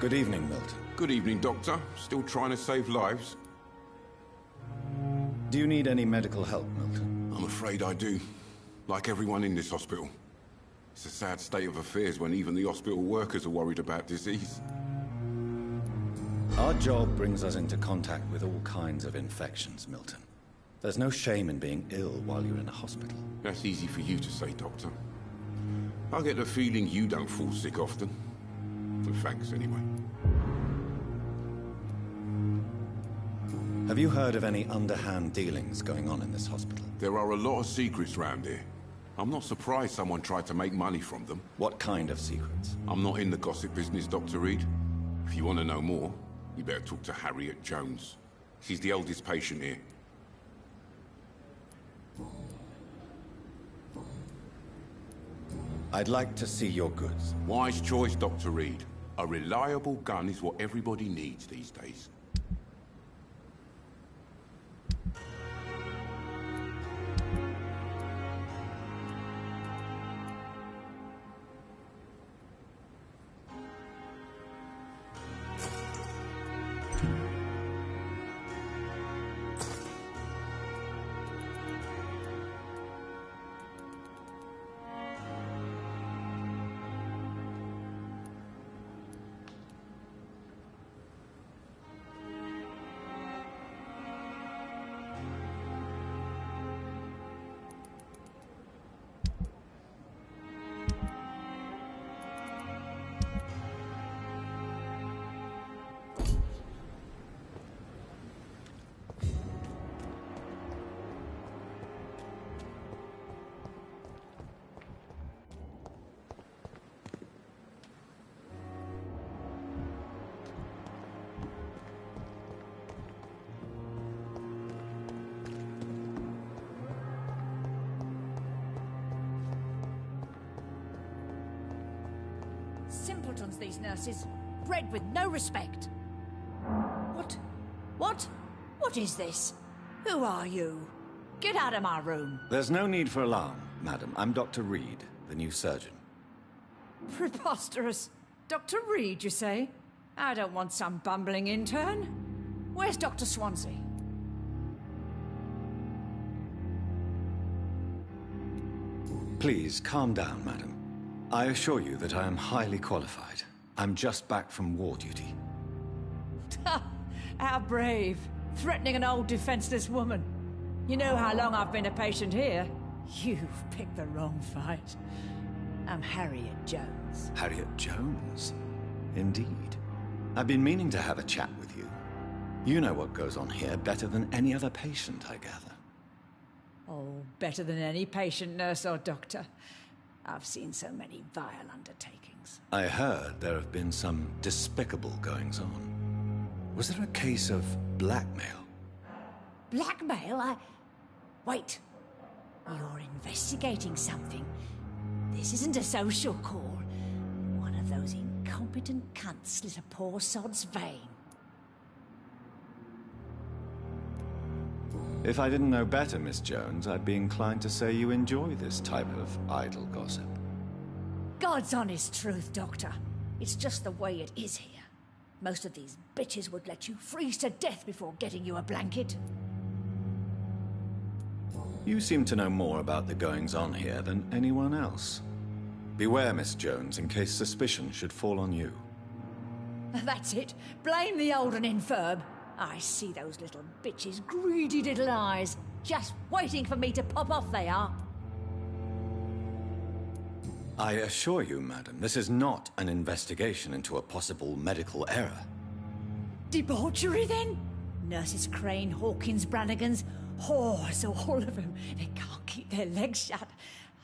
Good evening, Milton. Good evening, Doctor. Still trying to save lives? Do you need any medical help, Milton? I'm afraid I do. Like everyone in this hospital. It's a sad state of affairs when even the hospital workers are worried about disease. Our job brings us into contact with all kinds of infections, Milton. There's no shame in being ill while you're in a hospital. That's easy for you to say, Doctor. I get the feeling you don't fall sick often. Well, thanks, anyway. Have you heard of any underhand dealings going on in this hospital? There are a lot of secrets round here. I'm not surprised someone tried to make money from them. What kind of secrets? I'm not in the gossip business, Dr. Reed. If you want to know more, you better talk to Harriet Jones. She's the oldest patient here. I'd like to see your goods. Wise choice, Dr. Reed. A reliable gun is what everybody needs these days. Simpletons, these nurses. Bred with no respect. What? What? What is this? Who are you? Get out of my room. There's no need for alarm, madam. I'm Dr. Reed, the new surgeon. Preposterous. Dr. Reed, you say? I don't want some bumbling intern. Where's Dr. Swansea? Please, calm down, madam. I assure you that I am highly qualified. I'm just back from war duty. How brave. Threatening an old defenseless woman. You know how long I've been a patient here? You've picked the wrong fight. I'm Harriet Jones. Harriet Jones? Indeed. I've been meaning to have a chat with you. You know what goes on here better than any other patient, I gather. Oh, better than any patient, nurse or doctor. I've seen so many vile undertakings. I heard there have been some despicable goings-on. Was there a case of blackmail? Blackmail? Wait. You're investigating something. This isn't a social call. One of those incompetent cunts slit a poor sod's vein. If I didn't know better, Miss Jones, I'd be inclined to say you enjoy this type of idle gossip. God's honest truth, Doctor. It's just the way it is here. Most of these bitches would let you freeze to death before getting you a blanket. You seem to know more about the goings-on here than anyone else. Beware, Miss Jones, in case suspicion should fall on you. That's it. Blame the old and infirm. I see those little bitches' greedy little eyes. Just waiting for me to pop off, they are. I assure you, madam, this is not an investigation into a possible medical error. Debauchery, then? Nurses Crane, Hawkins, Brannigans, whores, all of them. They can't keep their legs shut.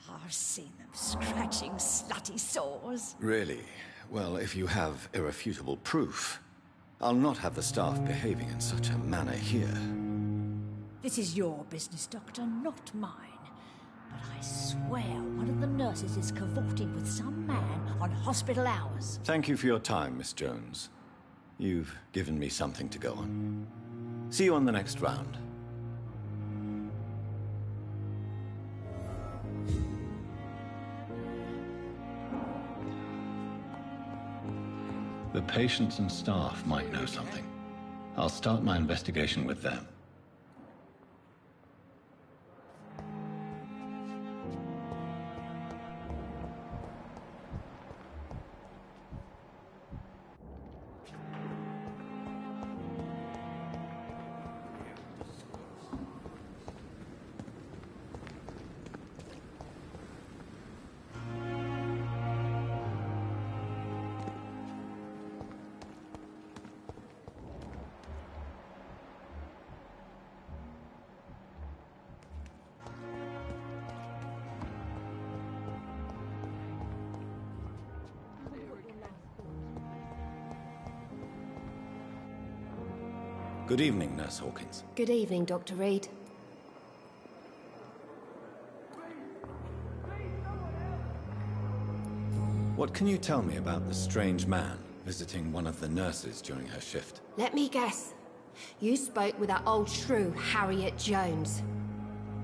I've seen them scratching slutty sores. Really? Well, if you have irrefutable proof, I'll not have the staff behaving in such a manner here. This is your business, Doctor, not mine. But I swear one of the nurses is cavorting with some man on hospital hours. Thank you for your time, Miss Jones. You've given me something to go on. See you on the next round. The patients and staff might know something. I'll start my investigation with them. Good evening, Nurse Hawkins. Good evening, Dr. Reed. What can you tell me about the strange man visiting one of the nurses during her shift? Let me guess. You spoke with that old shrew, Harriet Jones.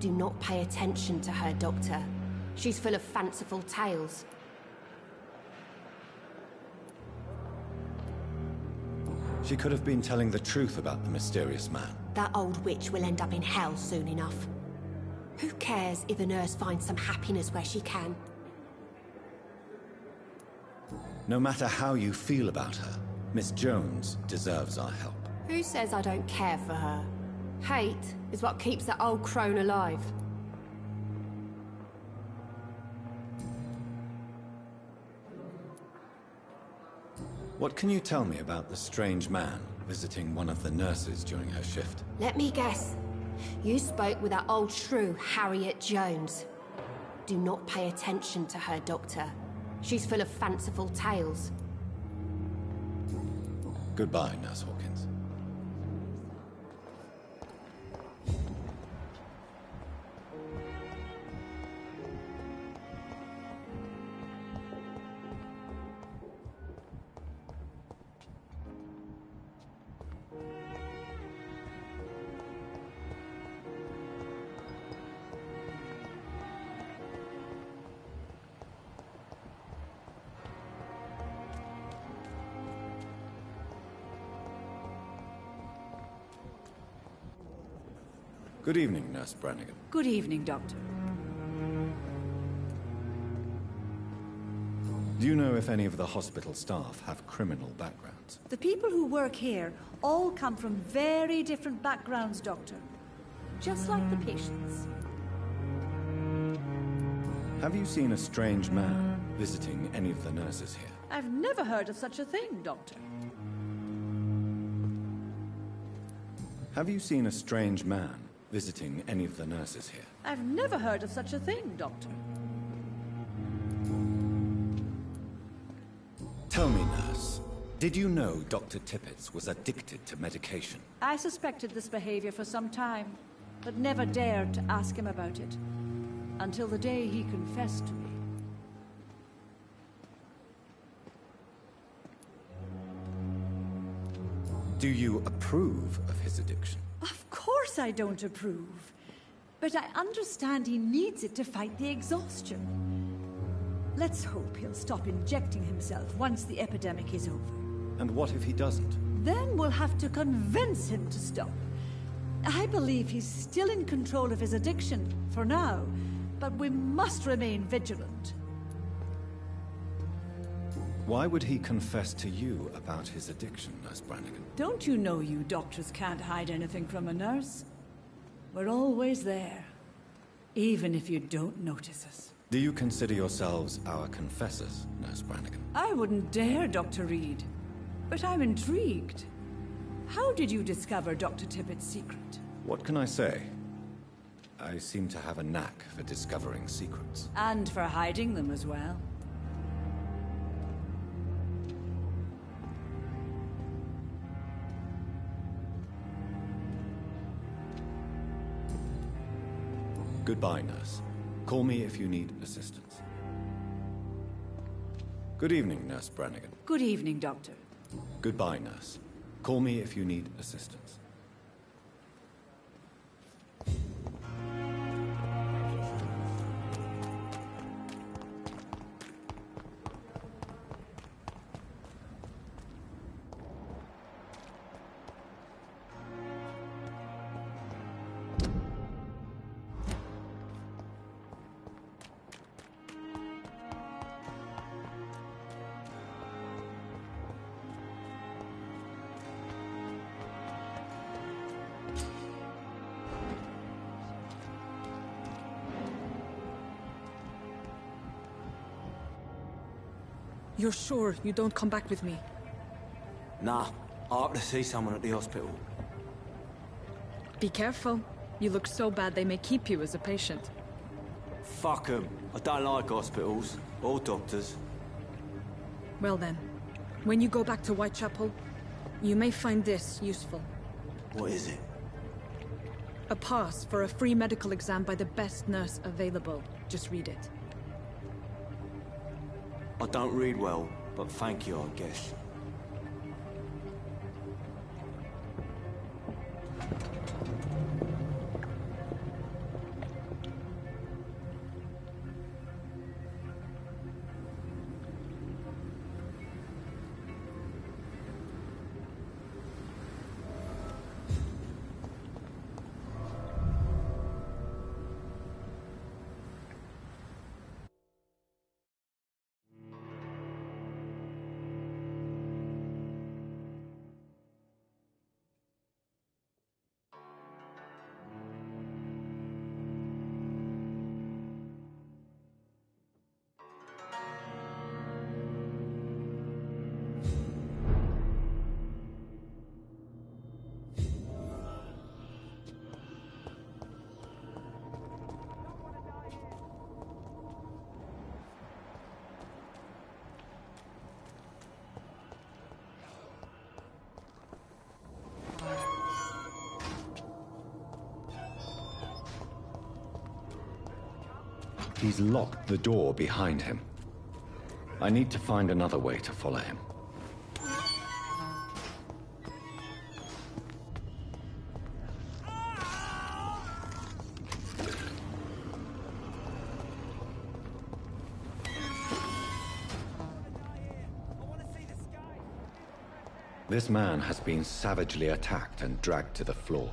Do not pay attention to her, Doctor. She's full of fanciful tales. She could have been telling the truth about the mysterious man. That old witch will end up in hell soon enough. Who cares if a nurse finds some happiness where she can? No matter how you feel about her, Miss Jones deserves our help. Who says I don't care for her? Hate is what keeps that old crone alive. What can you tell me about the strange man visiting one of the nurses during her shift? Let me guess. You spoke with that old shrew, Harriet Jones. Do not pay attention to her, Doctor. She's full of fanciful tales. Goodbye, Nurse Hawkins. Good evening, Nurse Brannigan. Good evening, Doctor. Do you know if any of the hospital staff have criminal backgrounds? The people who work here all come from very different backgrounds, Doctor. Just like the patients. Have you seen a strange man visiting any of the nurses here? I've never heard of such a thing, Doctor. Have you seen a strange man visiting any of the nurses here? I've never heard of such a thing, Doctor. Tell me, nurse, did you know Dr. Tippett was addicted to medication? I suspected this behavior for some time, but never dared to ask him about it. Until the day he confessed to me. Do you approve of his addiction? Of course I don't approve. But I understand he needs it to fight the exhaustion. Let's hope he'll stop injecting himself once the epidemic is over. And what if he doesn't? Then we'll have to convince him to stop. I believe he's still in control of his addiction, for now, but we must remain vigilant. Why would he confess to you about his addiction, Nurse Brannigan? Don't you know you doctors can't hide anything from a nurse? We're always there, even if you don't notice us. Do you consider yourselves our confessors, Nurse Brannigan? I wouldn't dare, Dr. Reed. But I'm intrigued. How did you discover Dr. Tippett's secret? What can I say? I seem to have a knack for discovering secrets. And for hiding them as well. Goodbye, nurse. Call me if you need assistance. Good evening, Nurse Brannigan. Good evening, Doctor. Goodbye, nurse. Call me if you need assistance. You're sure you don't come back with me? Nah, I have to see someone at the hospital. Be careful. You look so bad they may keep you as a patient. Fuck 'em. I don't like hospitals. Or doctors. Well then, when you go back to Whitechapel, you may find this useful. What is it? A pass for a free medical exam by the best nurse available. Just read it. I don't read well, but thank you, I guess. He's locked the door behind him. I need to find another way to follow him. This man has been savagely attacked and dragged to the floor.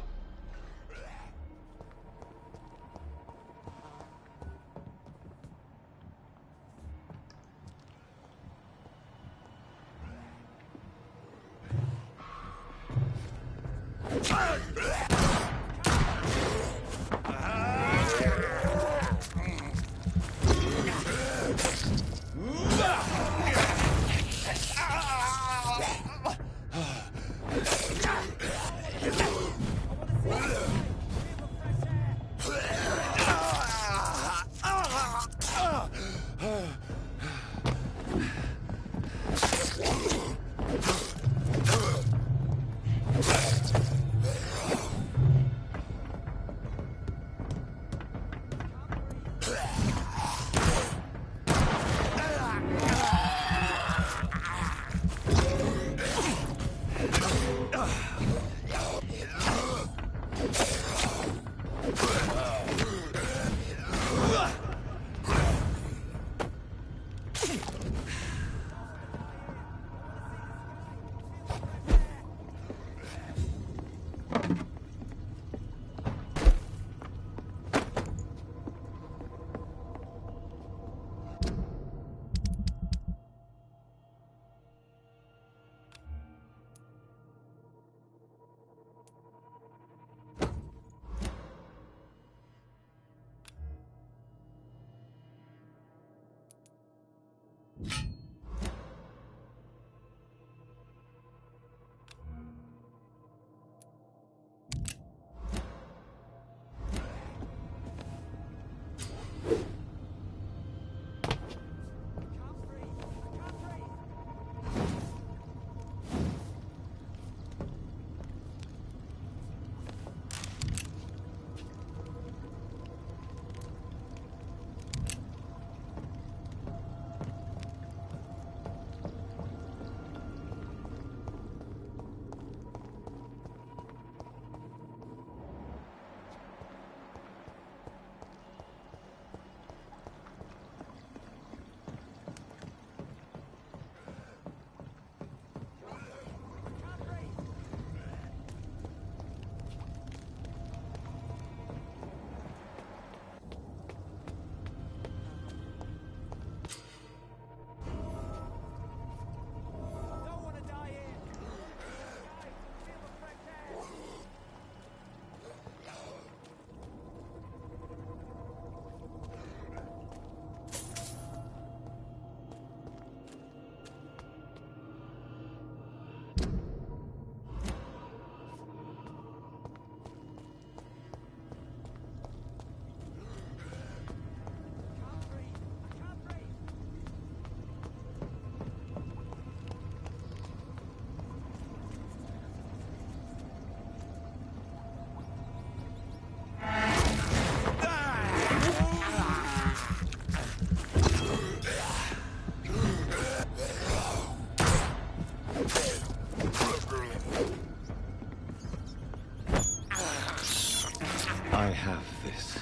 I have this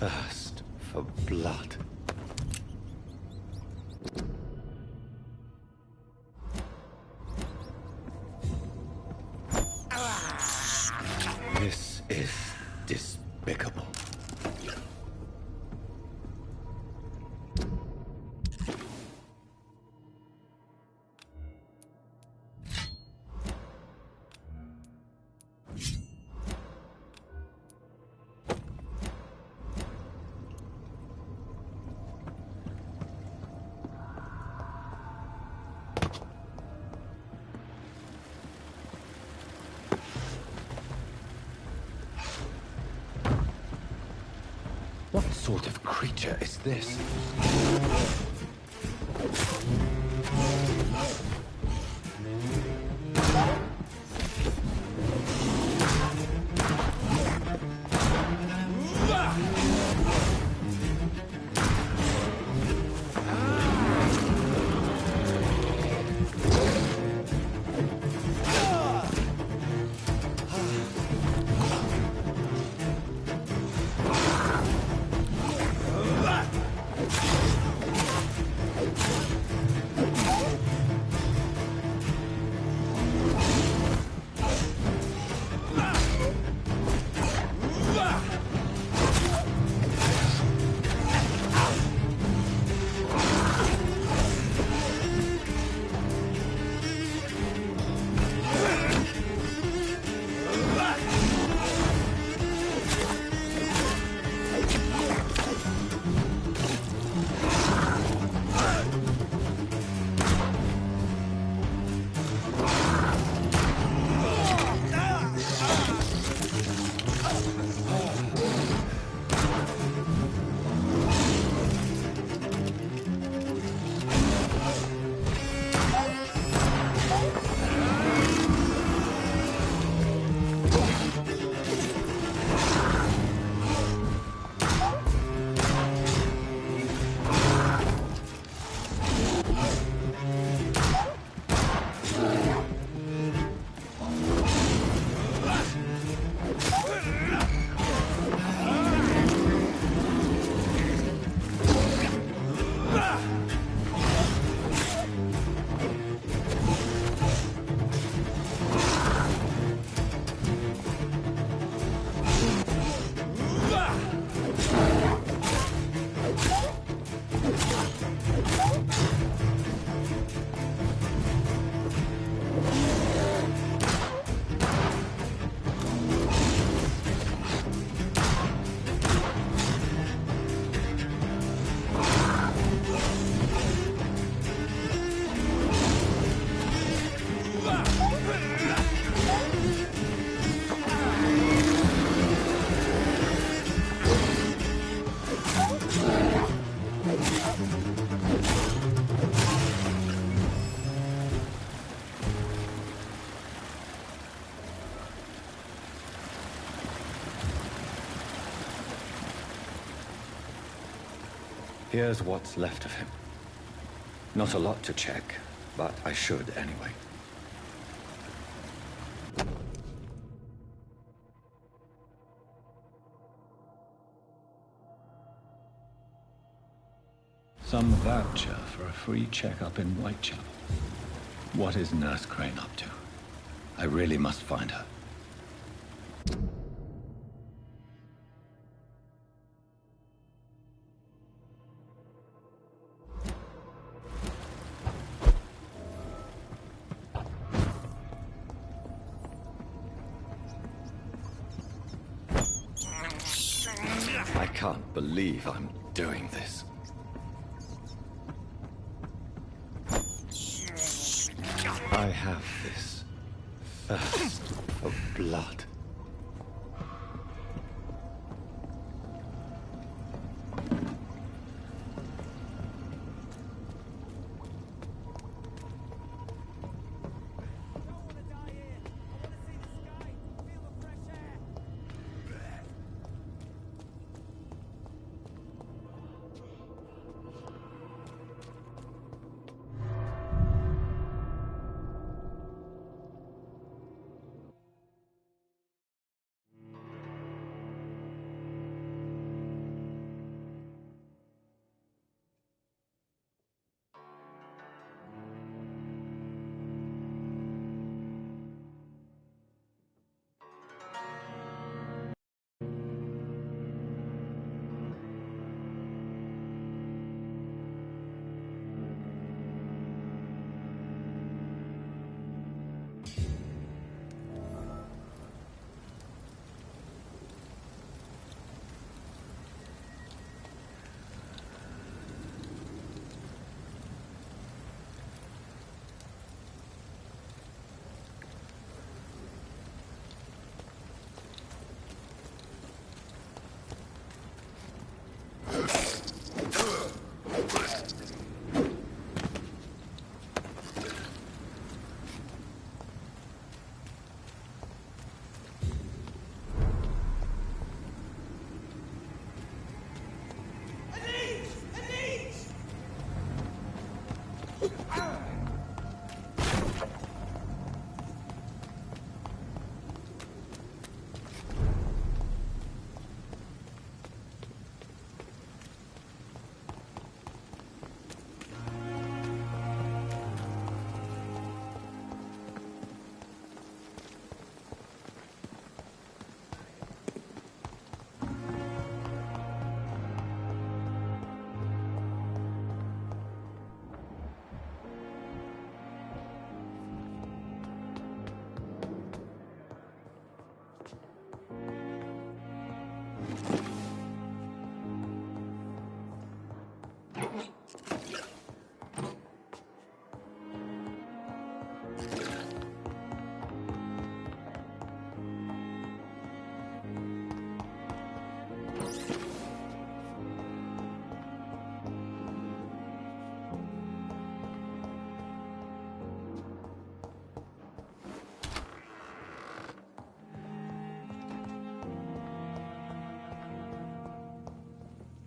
thirst for blood. This is despicable. What sort of creature is this? Here's what's left of him. Not a lot to check, but I should anyway. Some voucher for a free checkup in Whitechapel. What is Nurse Crane up to? I really must find her. I can't believe I'm doing this. I have this thirst for blood.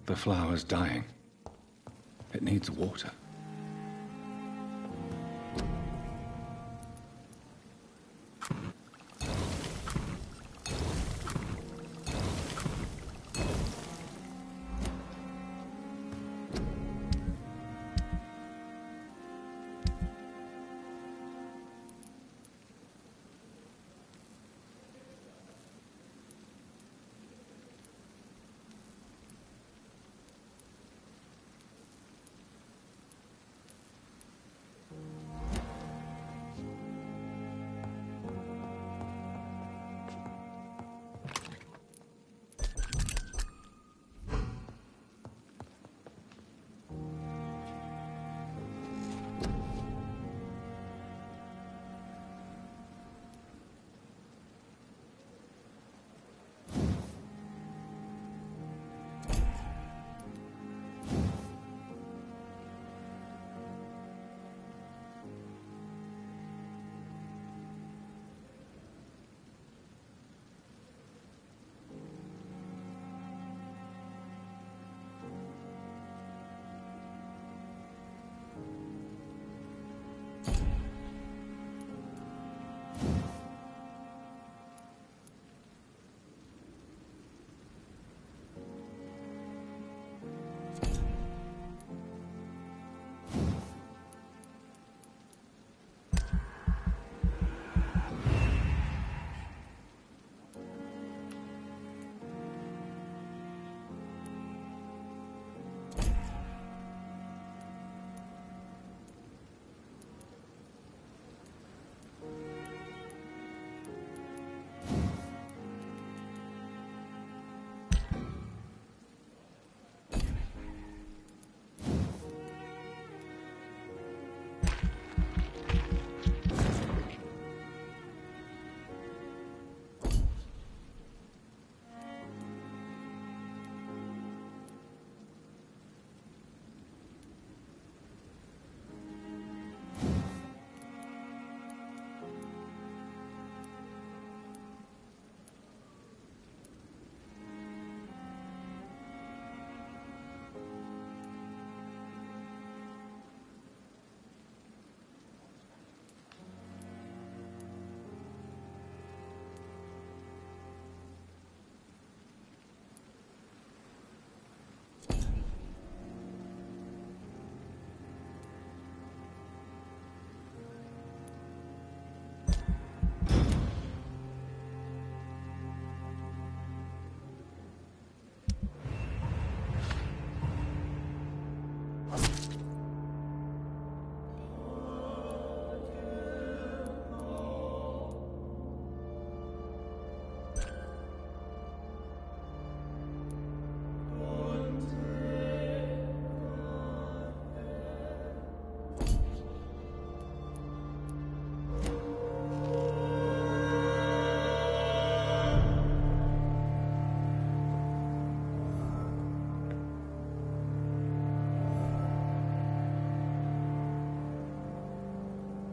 The flower's dying. It needs water.